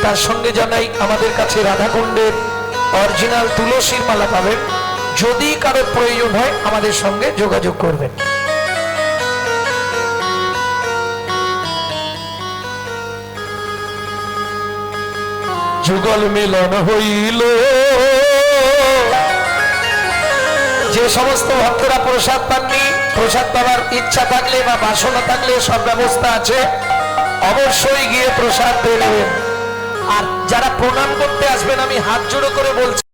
তার সঙ্গে জানাই আমাদের কাছে রাধাকুণ্ডের অরিজিনাল তুলসীর মালা পাবেন। যদি কারো প্রয়োজন হয় আমাদের সঙ্গে যোগাযোগ করবেন। যুগল মিলন হইল, যে সমস্ত ভক্তরা প্রসাদ পাননি, প্রসাদ পাওয়ার ইচ্ছা থাকলে বা বাসনা থাকলে সব ব্যবস্থা আছে, অবশ্যই গিয়ে প্রসাদ পেয়ে নেবেন। আর যারা প্রণাম করতে আসবেন, আমি হাত জোড়ো করে বলছি,